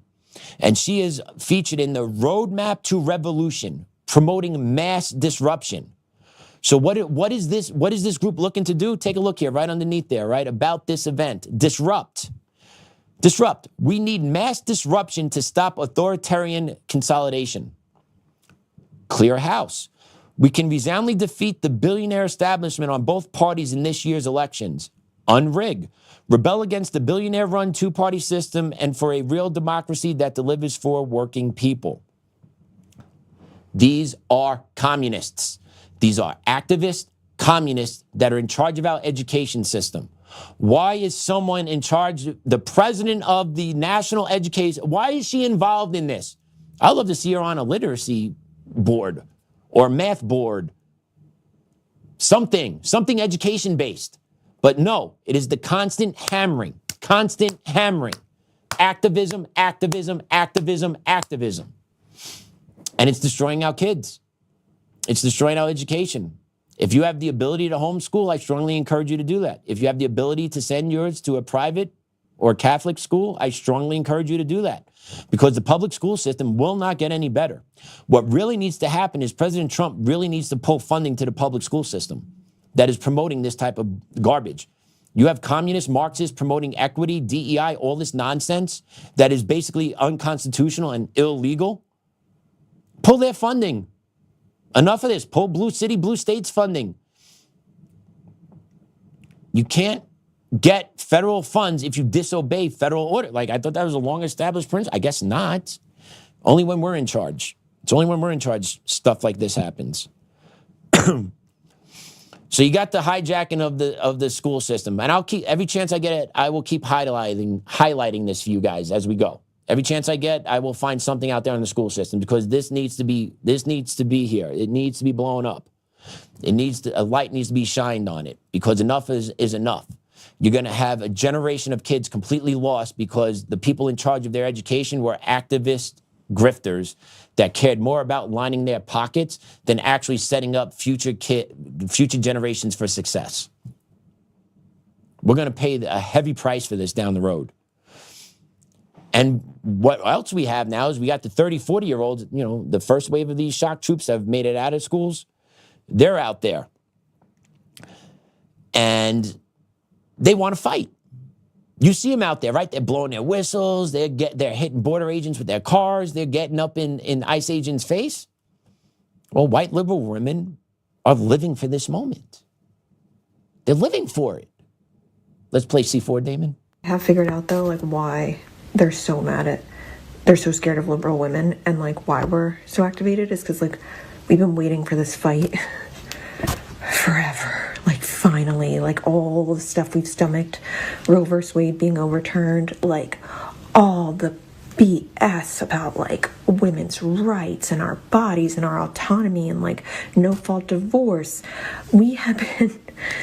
and she is featured in the Roadmap to Revolution, promoting mass disruption. So what is this group looking to do? Take a look here, right underneath there, right, about this event. Disrupt. We need mass disruption to stop authoritarian consolidation. Clear house. We can resoundingly defeat the billionaire establishment on both parties in this year's elections. Unrig. Rebel against the billionaire-run two-party system and for a real democracy that delivers for working people. These are communists. These are activist communists that are in charge of our education system. Why is someone in charge, the president of the National Education, why is she involved in this? I'd love to see her on a literacy board or math board, something education-based. But no, it is the constant hammering, activism. And it's destroying our kids. It's destroying our education. If you have the ability to homeschool, I strongly encourage you to do that. If you have the ability to send yours to a private or Catholic school, I strongly encourage you to do that, because the public school system will not get any better. What really needs to happen is President Trump really needs to pull funding to the public school system that is promoting this type of garbage. You have communist Marxists promoting equity, DEI, all this nonsense that is basically unconstitutional and illegal. Pull their funding. Enough of this. Pull blue city, blue states funding. You can't get federal funds if you disobey federal order. Like, I thought that was a long-established principle. I guess not. Only when we're in charge. It's only when we're in charge stuff like this happens. So you got the hijacking of the school system, and I'll keep every chance I get it. I will keep highlighting this for you guys as we go. Every chance I get, I will find something out there in the school system, because this needs to be here. It needs to be blown up. A light needs to be shined on it, because enough is enough. You're going to have a generation of kids completely lost because the people in charge of their education were activist grifters that cared more about lining their pockets than actually setting up future generations for success. We're going to pay a heavy price for this down the road. And what else we have now is we got the 30, 40-year-olds, the first wave of these shock troops have made it out of schools. They're out there. And they want to fight. You see them out there, right? They're blowing their whistles. They're hitting border agents with their cars. They're getting up in ICE agents' face. Well, white liberal women are living for this moment. They're living for it. Let's play C4, Damon. I have figured out, though, why they're so scared of liberal women, and why we're so activated is because we've been waiting for this fight forever. Finally, all the stuff we've stomached, Roe vs. Wade being overturned, all the BS about women's rights and our bodies and our autonomy and no fault divorce. We have been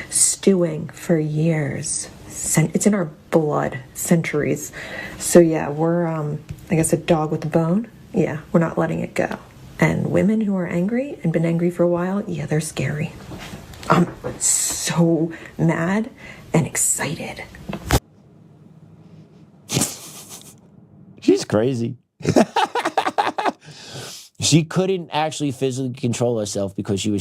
stewing for years. It's in our blood, centuries. So yeah, we're I guess a dog with a bone. Yeah, we're not letting it go. And women who are angry and been angry for a while, yeah, they're scary. I'm so mad and excited. She's crazy. She couldn't actually physically control herself because she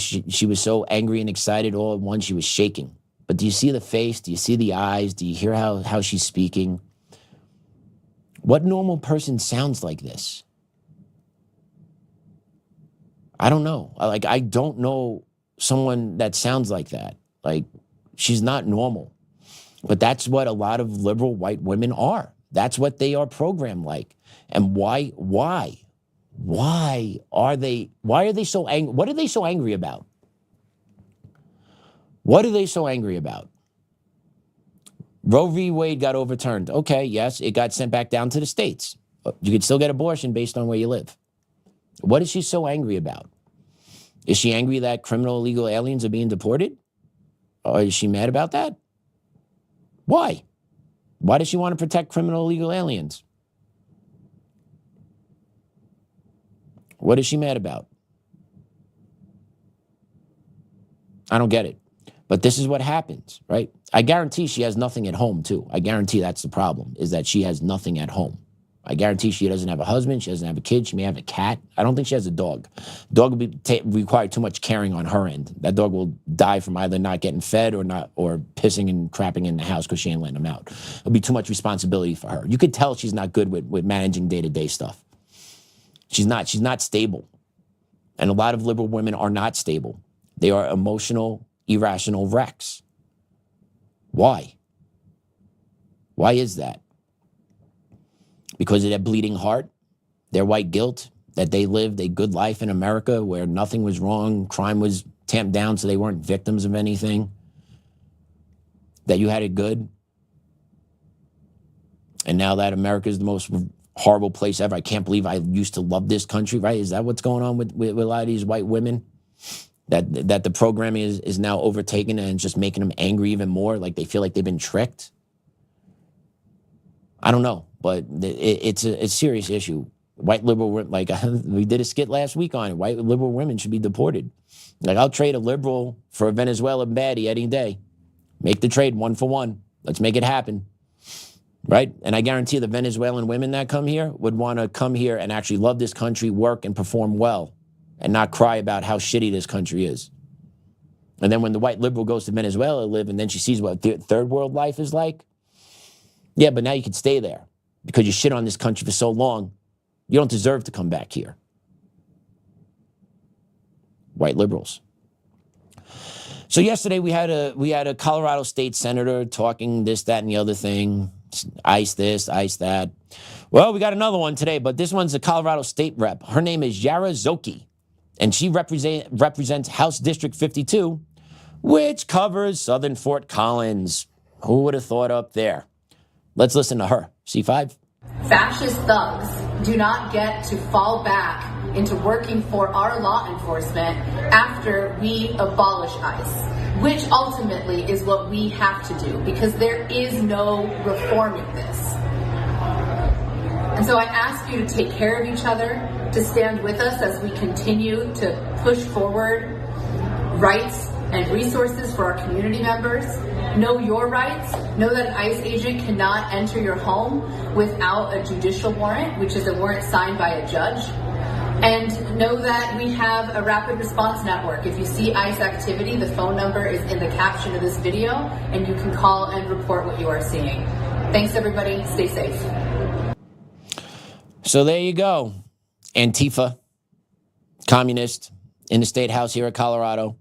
was so angry and excited all at once. She was shaking. But do you see the face? Do you see the eyes? Do you hear how she's speaking? What normal person sounds like this? I don't know. I don't know someone that sounds like that. She's not normal. But that's what a lot of liberal white women are. That's what they are programmed like. And why are they so angry? What are they so angry about? What are they so angry about? Roe v. Wade got overturned. Okay, yes, it got sent back down to the states. You could still get abortion based on where you live. What is she so angry about? Is she angry that criminal illegal aliens are being deported? Or is she mad about that? Why? Why does she want to protect criminal illegal aliens? What is she mad about? I don't get it. But this is what happens, right? I guarantee she has nothing at home, too. I guarantee that's the problem, is that she has nothing at home. I guarantee she doesn't have a husband. She doesn't have a kid. She may have a cat. I don't think she has a dog. Dog will require too much caring on her end. That dog will die from either not getting fed or pissing and crapping in the house because she ain't letting him out. It'll be too much responsibility for her. You could tell she's not good with managing day-to-day stuff. She's not stable. And a lot of liberal women are not stable. They are emotional, irrational wrecks. Why? Why is that? Because of their bleeding heart, their white guilt, that they lived a good life in America where nothing was wrong, crime was tamped down so they weren't victims of anything, that you had it good. And now that America is the most horrible place ever, I can't believe I used to love this country, right? Is that what's going on with a lot of these white women? That the programming is now overtaken and just making them angry even more, like they feel like they've been tricked? I don't know. But it's a serious issue. White liberal, like we did a skit last week on it. White liberal women should be deported. Like, I'll trade a liberal for a Venezuelan baddie any day. Make the trade 1 for 1. Let's make it happen. Right? And I guarantee the Venezuelan women that come here would want to come here and actually love this country, work, and perform well, and not cry about how shitty this country is. And then when the white liberal goes to Venezuela to live, and then she sees what third world life is like, yeah, but now you can stay there because you shit on this country for so long. You don't deserve to come back here. White liberals. So yesterday we had a Colorado state senator talking this, that, and the other thing. ICE this, ICE that. Well, we got another one today, but this one's a Colorado state rep. Her name is Yara Zoki, and she represents House District 52, which covers southern Fort Collins. Who would have thought up there? Let's listen to her. C5. Fascist thugs do not get to fall back into working for our law enforcement after we abolish ICE, which ultimately is what we have to do, because there is no reforming this. And so I ask you to take care of each other, to stand with us as we continue to push forward rights and resources for our community members. Know your rights. Know that an ICE agent cannot enter your home without a judicial warrant, which is a warrant signed by a judge. And know that we have a rapid response network. If you see ICE activity, the phone number is in the caption of this video, and you can call and report what you are seeing. Thanks, everybody. Stay safe. So there you go. Antifa, communist, in the state house here at Colorado.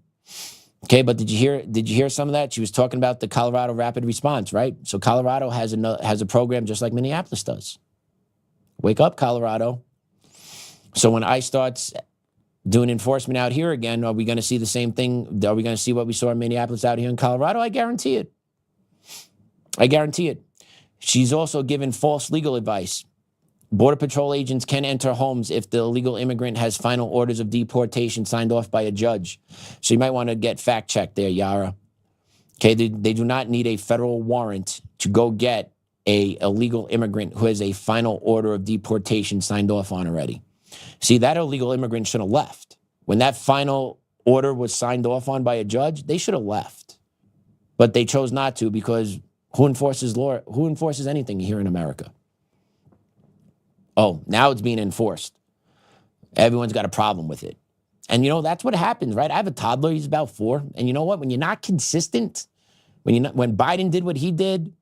Okay, but did you hear some of that? She was talking about the Colorado rapid response, right? So Colorado has a program just like Minneapolis does. Wake up, Colorado. So when ICE starts doing enforcement out here again, are we going to see the same thing? Are we going to see what we saw in Minneapolis out here in Colorado? I guarantee it. I guarantee it. She's also given false legal advice. Border Patrol agents can enter homes if the illegal immigrant has final orders of deportation signed off by a judge. So you might want to get fact-checked there, Yara. Okay, they do not need a federal warrant to go get a illegal immigrant who has a final order of deportation signed off on already. See, that illegal immigrant should have left. When that final order was signed off on by a judge, they should have left. But they chose not to, because who enforces law? Who enforces anything here in America? Oh, now it's being enforced. Everyone's got a problem with it. And, that's what happens, right? I have a toddler. He's about 4. And you know what? When you're not consistent, when Biden did what he did,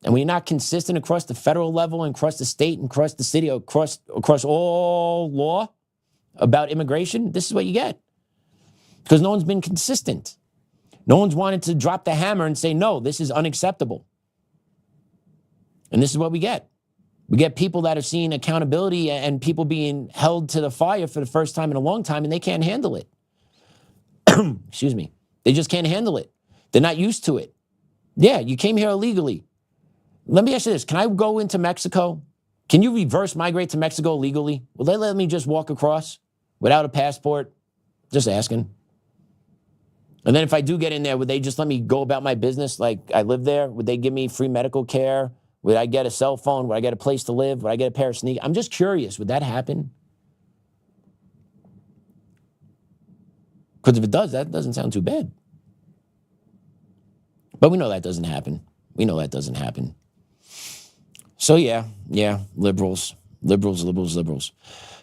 and when you're not consistent across the federal level and across the state and across the city, across all law about immigration, this is what you get. Because no one's been consistent. No one's wanted to drop the hammer and say, no, this is unacceptable. And this is what we get. We get people that are seeing accountability and people being held to the fire for the first time in a long time, and they can't handle it. Excuse me. They just can't handle it. They're not used to it. Yeah, you came here illegally. Let me ask you this. Can I go into Mexico? Can you reverse migrate to Mexico legally? Will they let me just walk across without a passport? Just asking. And then if I do get in there, would they just let me go about my business like I live there? Would they give me free medical care? Would I get a cell phone? Would I get a place to live? Would I get a pair of sneakers? I'm just curious. Would that happen? Because if it does, that doesn't sound too bad. But we know that doesn't happen. We know that doesn't happen. So yeah, liberals.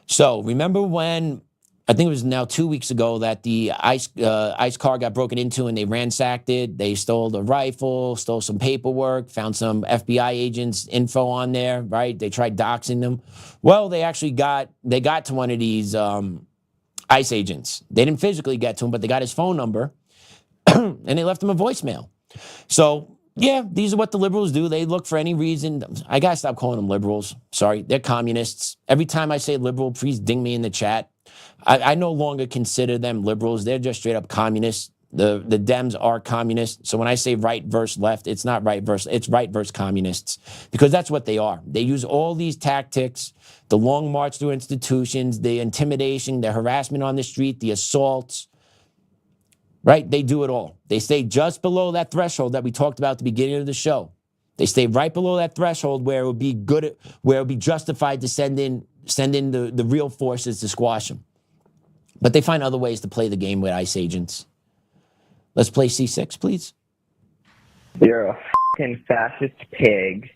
So remember when, I think it was now 2 weeks ago, that the ICE car got broken into and they ransacked it. They stole the rifle, stole some paperwork, found some FBI agents' info on there, right? They tried doxing them. Well, they got to one of these ICE agents. They didn't physically get to him, but they got his phone number and they left him a voicemail. So yeah, these are what the liberals do. They look for any reason. I got to stop calling them liberals. Sorry, they're communists. Every time I say liberal, please ding me in the chat. I no longer consider them liberals. They're just straight up communists. The Dems are communists. So when I say right versus left, it's not right versus, it's right versus communists, because that's what they are. They use all these tactics, the long march through institutions, the intimidation, the harassment on the street, the assaults, right? They do it all. They stay just below that threshold that we talked about at the beginning of the show. They stay right below that threshold where it would be where it would be justified to send in the real forces to squash them. But they find other ways to play the game with ICE agents. Let's play C6, please. You're a fucking fascist pig.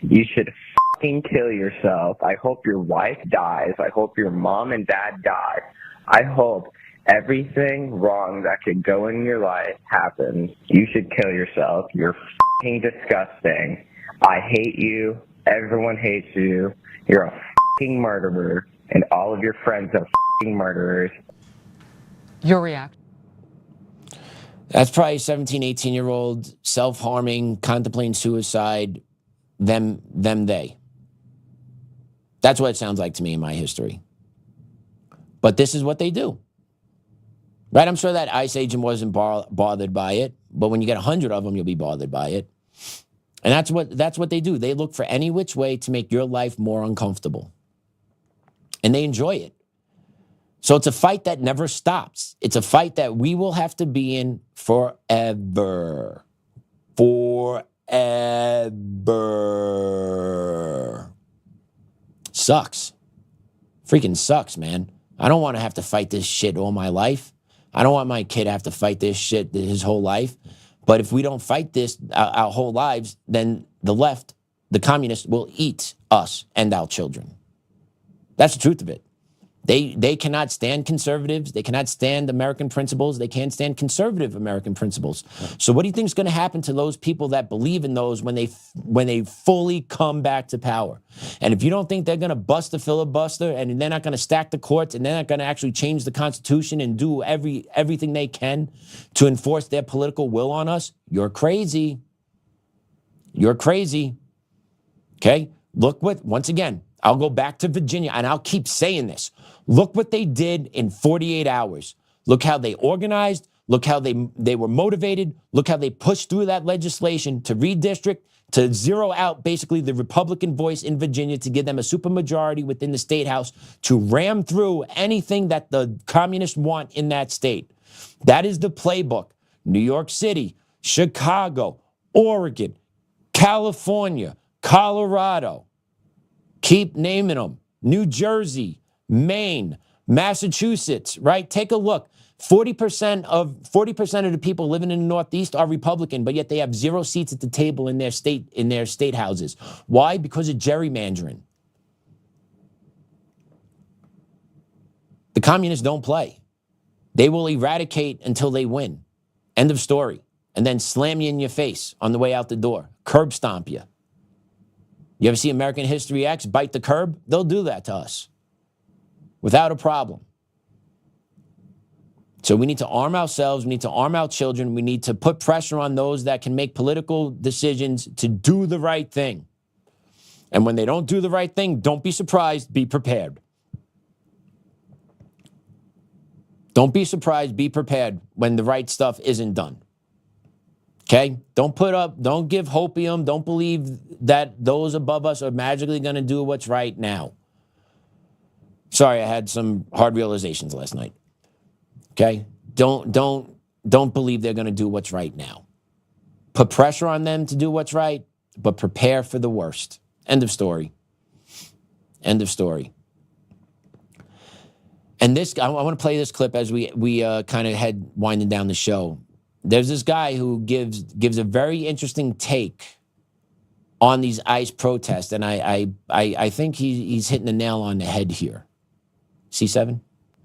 You should fucking kill yourself. I hope your wife dies. I hope your mom and dad die. I hope everything wrong that could go in your life happens. You should kill yourself. You're fucking disgusting. I hate you. Everyone hates you. You're a fucking murderer. And all of your friends are fucking murderers. Your reaction? That's probably 17, 18-year-old, self-harming, contemplating suicide, they. That's what it sounds like to me in my history. But this is what they do. Right? I'm sure that ICE agent wasn't bothered by it, but when you get 100 of them, you'll be bothered by it. And that's what they do. They look for any which way to make your life more uncomfortable. And they enjoy it. So it's a fight that never stops. It's a fight that we will have to be in forever. Forever. Sucks. Freaking sucks, man. I don't want to have to fight this shit all my life. I don't want my kid to have to fight this shit his whole life. But if we don't fight this our whole lives, then the left, the communists, will eat us and our children. That's the truth of it. They cannot stand conservatives. They cannot stand American principles. They can't stand conservative American principles. So what do you think is going to happen to those people that believe in those when they fully come back to power? And if you don't think they're going to bust the filibuster and they're not going to stack the courts and they're not going to actually change the Constitution and do everything they can to enforce their political will on us, you're crazy. You're crazy. Okay? Look what, once again, I'll go back to Virginia and I'll keep saying this. Look what they did in 48 hours. Look how they organized. Look how they were motivated. Look how they pushed through that legislation to redistrict, to zero out basically the Republican voice in Virginia, to give them a supermajority within the state house, to ram through anything that the communists want in that state. That is the playbook. New York City, Chicago, Oregon, California, Colorado. Keep naming them. New Jersey, Maine, Massachusetts, right? Take a look. 40% of the people living in the Northeast are Republican, but yet they have 0 seats at the table in their state houses. Why? Because of gerrymandering. The communists don't play. They will eradicate until they win. End of story. And then slam you in your face on the way out the door. Curb stomp you. You ever see American History X, bite the curb? They'll do that to us without a problem. So we need to arm ourselves. We need to arm our children. We need to put pressure on those that can make political decisions to do the right thing. And when they don't do the right thing, don't be surprised, be prepared. Don't be surprised, be prepared when the right stuff isn't done. Okay? Don't give hopium. Don't believe that those above us are magically going to do what's right now. Sorry, I had some hard realizations last night. Okay? Don't believe they're going to do what's right now. Put pressure on them to do what's right, but prepare for the worst. End of story. End of story. And this, I want to play this clip as we kind of head winding down the show. There's this guy who gives a very interesting take on these ICE protests, and I think he's hitting the nail on the head here. C7?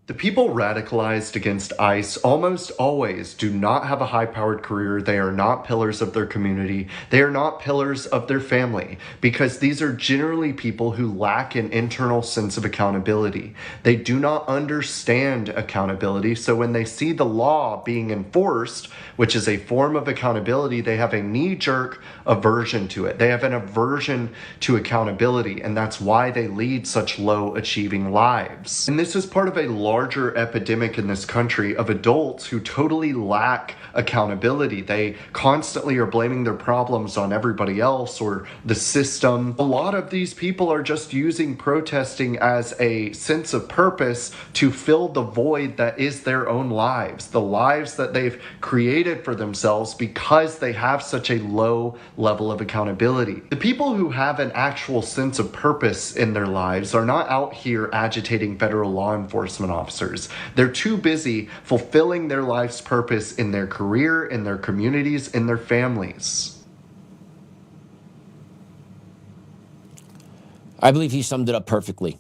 The people radicalized against ICE almost always do not have a high-powered career. They are not pillars of their community. They are not pillars of their family, because these are generally people who lack an internal sense of accountability. They do not understand accountability, so when they see the law being enforced, which is a form of accountability, they have a knee-jerk aversion to it. They have an aversion to accountability, and that's why they lead such low-achieving lives. And this is part of a larger epidemic in this country of adults who totally lack accountability. They constantly are blaming their problems on everybody else or the system. A lot of these people are just using protesting as a sense of purpose to fill the void that is their own lives, the lives that they've created for themselves because they have such a low level of accountability. The people who have an actual sense of purpose in their lives are not out here agitating federal law enforcement officers. They're too busy fulfilling their life's purpose in their career, in their communities, in their families. I believe he summed it up perfectly.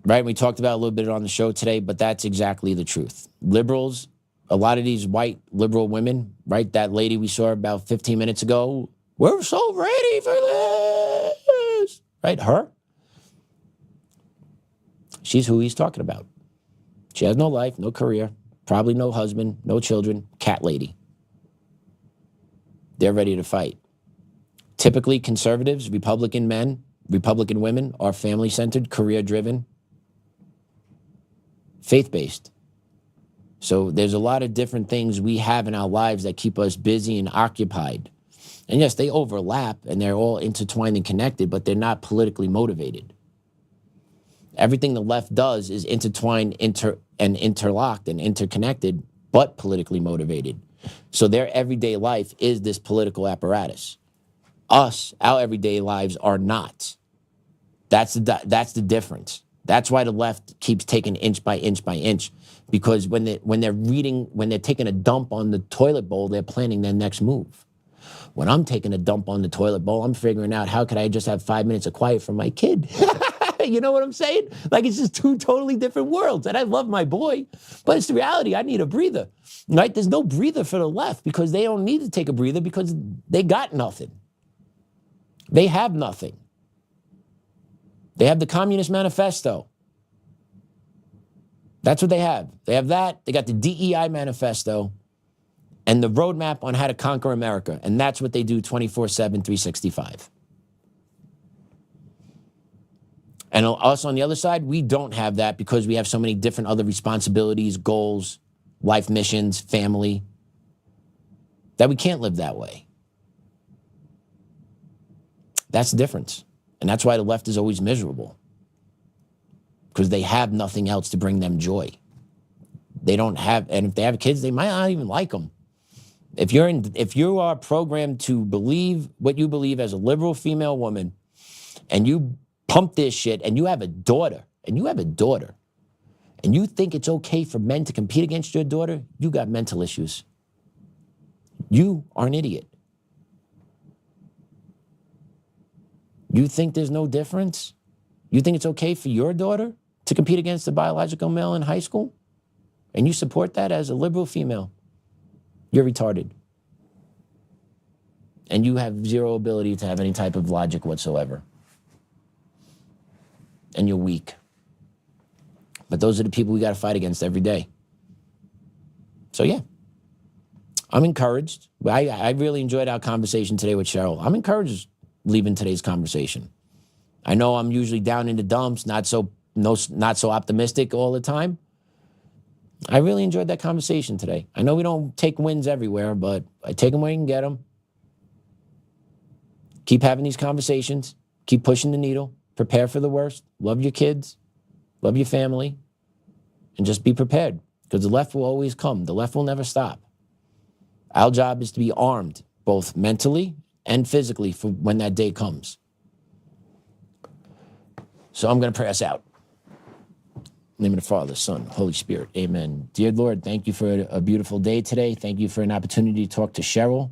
Right? We talked about it a little bit on the show today, but that's exactly the truth. Liberals, a lot of these white liberal women, right? That lady we saw about 15 minutes ago, we're so ready for this. Right? Her. She's who he's talking about. She has no life, no career, probably no husband, no children, cat lady. They're ready to fight. Typically, conservatives, Republican men, Republican women are family-centered, career-driven, faith-based. So there's a lot of different things we have in our lives that keep us busy and occupied. And yes, they overlap and they're all intertwined and connected, but they're not politically motivated. Everything the left does is intertwined, interlocked, and interconnected, but politically motivated. So their everyday life is this political apparatus. Us, our everyday lives are not. That's the difference. That's why the left keeps taking inch by inch by inch, because when they're taking a dump on the toilet bowl, they're planning their next move. When I'm taking a dump on the toilet bowl, I'm figuring out how could I just have 5 minutes of quiet from my kid. You know what I'm saying? Like, it's just two totally different worlds. And I love my boy, but it's the reality. I need a breather, right? There's no breather for the left because they don't need to take a breather because they got nothing. They have nothing. They have the Communist Manifesto. That's what they have. They have that. They got the DEI Manifesto and the roadmap on how to conquer America. And that's what they do 24/7, 365. And us on the other side, we don't have that because we have so many different other responsibilities, goals, life missions, family, that we can't live that way. That's the difference. And that's why the left is always miserable. Because they have nothing else to bring them joy. They don't have, and if they have kids, they might not even like them. If you are programmed to believe what you believe as a liberal female woman, and you pump this shit, and you have a daughter, and you think it's okay for men to compete against your daughter, you got mental issues. You are an idiot. You think there's no difference? You think it's okay for your daughter to compete against a biological male in high school? And you support that as a liberal female? You're retarded. And you have zero ability to have any type of logic whatsoever. And you're weak. But those are the people we got to fight against every day. So yeah, I'm encouraged. I really enjoyed our conversation today with Cheryl. I'm encouraged leaving today's conversation. I know I'm usually down in the dumps, not so optimistic all the time. I really enjoyed that conversation today. I know we don't take wins everywhere, but I take them where you can get them. Keep having these conversations. Keep pushing the needle. Prepare for the worst. Love your kids. Love your family. And just be prepared, because the left will always come. The left will never stop. Our job is to be armed, both mentally and physically, for when that day comes. So I'm going to pray us out. In the name of the Father, Son, Holy Spirit. Amen. Dear Lord, thank you for a beautiful day today. Thank you for an opportunity to talk to Cheryl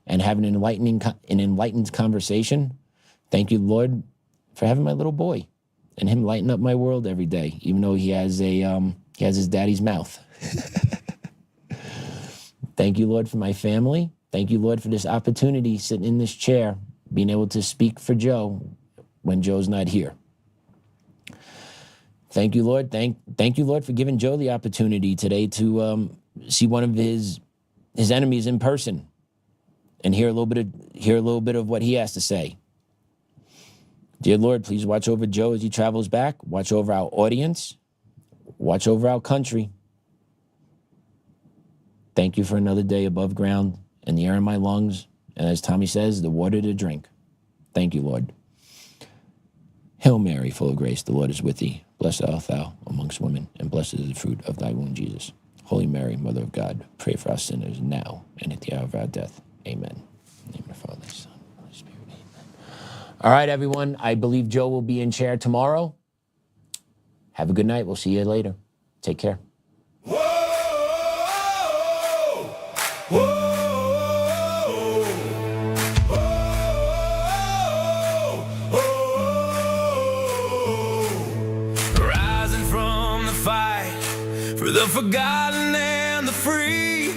and have an enlightened conversation. Thank you, Lord, for having my little boy and him lighten up my world every day, even though he has his daddy's mouth. Thank you, Lord, for my family. Thank you, Lord, for this opportunity sitting in this chair, being able to speak for Joe when Joe's not here. Thank you, Lord. Thank you, Lord, for giving Joe the opportunity today to see one of his enemies in person and hear a little bit of what he has to say. Dear Lord, please watch over Joe as he travels back. Watch over our audience. watch over our country. Thank you for another day above ground and the air in my lungs. And as Tommy says, the water to drink. Thank you, Lord. Hail Mary, full of grace, the Lord is with thee. Blessed art thou amongst women, and blessed is the fruit of thy womb, Jesus. Holy Mary, Mother of God, pray for us sinners now and at the hour of our death. Amen. In the name of the Father, the Son, and the Holy Spirit. Amen. All right, everyone. I believe Joe will be in chair tomorrow. Have a good night. We'll see you later. Take care. Rising from the fight for the forgotten and the free,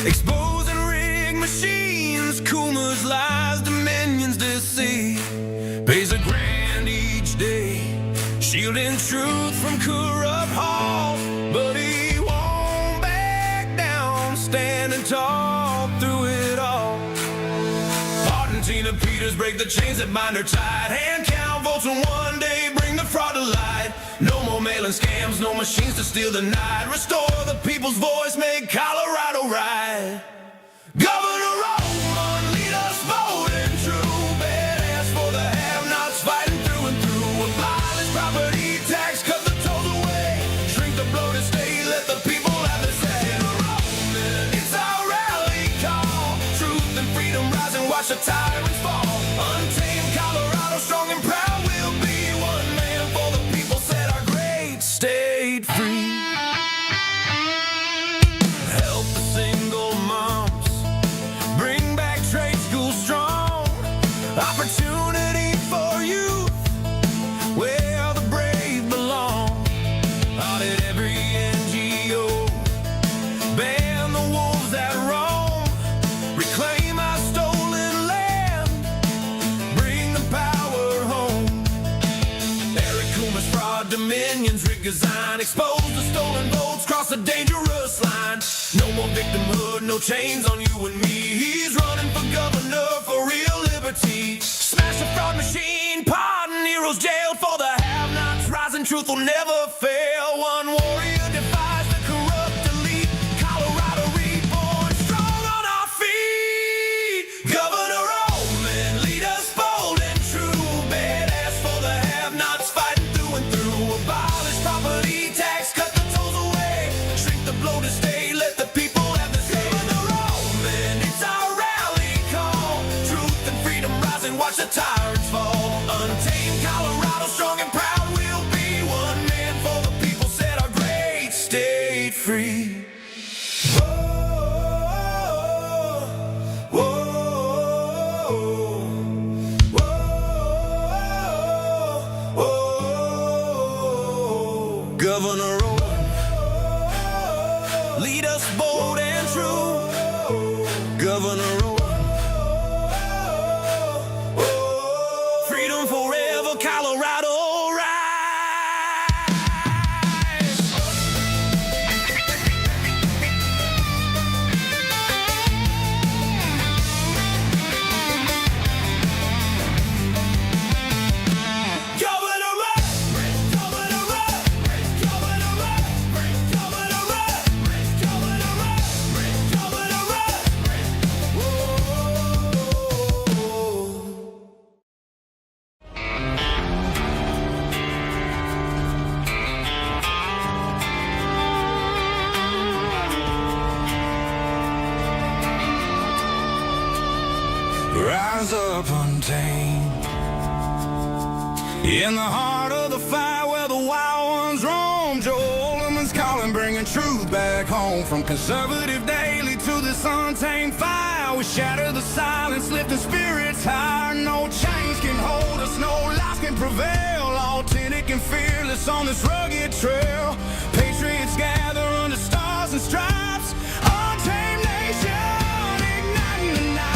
exposing rigged machines, Coomers, lies, dominions, deceit, pays a grand each day, shielding truth from corrupt halls, but he won't back down, standing tall through it all. Martin, Tina Peters break the chains that bind her tight, hand count votes and one day bring the fraud to light. No more mailing scams, no machines to steal the night. Restore the people's voice, make Colorado right. Governor Oltmann, lead us bold and true. Badass for the have-nots, fighting through and through. Abolish property tax, cut the tolls away. Shrink the bloated state, let the people have their say. Enrollment, it's our rally call. Truth and freedom rise and watch the tyrants fall. Untamed Colorado, strong and proud, we'll be one man for the people. Set our great state free. Help the single moms, bring back trade school strong. Opportunity for youth, where the brave belong. Audit every NGO, ban the wolves that roam. Reclaim our stolen land, bring the power home. Eric Coomer's fraud, dominions, rig design, expose the stolen votes, cross the dangerous line. No more victimhood, no chains on you and me. He's running for governor for real liberty. Smash the fraud machine, pardon heroes jailed for the have-nots. Rising truth will never fail. One warrior defies the corrupt elite. Colorado reborn, strong on our feet. Governor Oltmann, lead us bold and true. Badass for the have-nots, fighting through and through. Abolish property tax, cut the tolls away. Shrink the bloated state, let the people have the say. Governor Oltmann, it's our rally call. Truth and freedom rise and watch the tyrants fall. Untamed Colorado, strong and proud, we'll be one man for the people. Set our great state free. Governor Oltmann, lead us bold and true. Governor Oltmann, freedom forever, Colorado rise. Governor Rise up untamed, in the heart of the fight where the wild ones roam. Joe Oltmann's calling, bringing truth back home. From conservative daily to this untamed fire, we shatter the silence, lifting spirits higher. No chains can hold us, no lies can prevail. Authentic and fearless on this rugged trail. Patriots gather under stars and stripes. Untamed nation, igniting the night.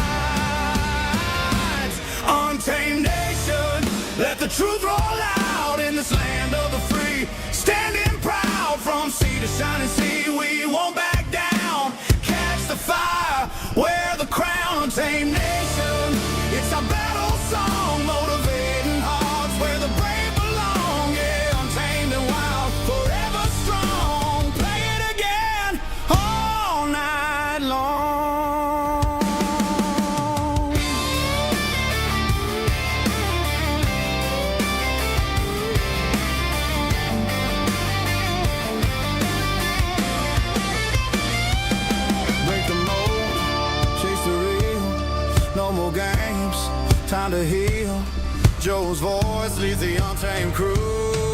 Untamed nation, let the truth roll out in this land of the free. Standing proud from sea to shining sea, we won't back down. Catch the fire, wear the crown. Untamed nation, it's our battle song, motivating hearts where the brave belong. Yeah, untamed and wild, forever strong. hero's voice leads the untamed crew.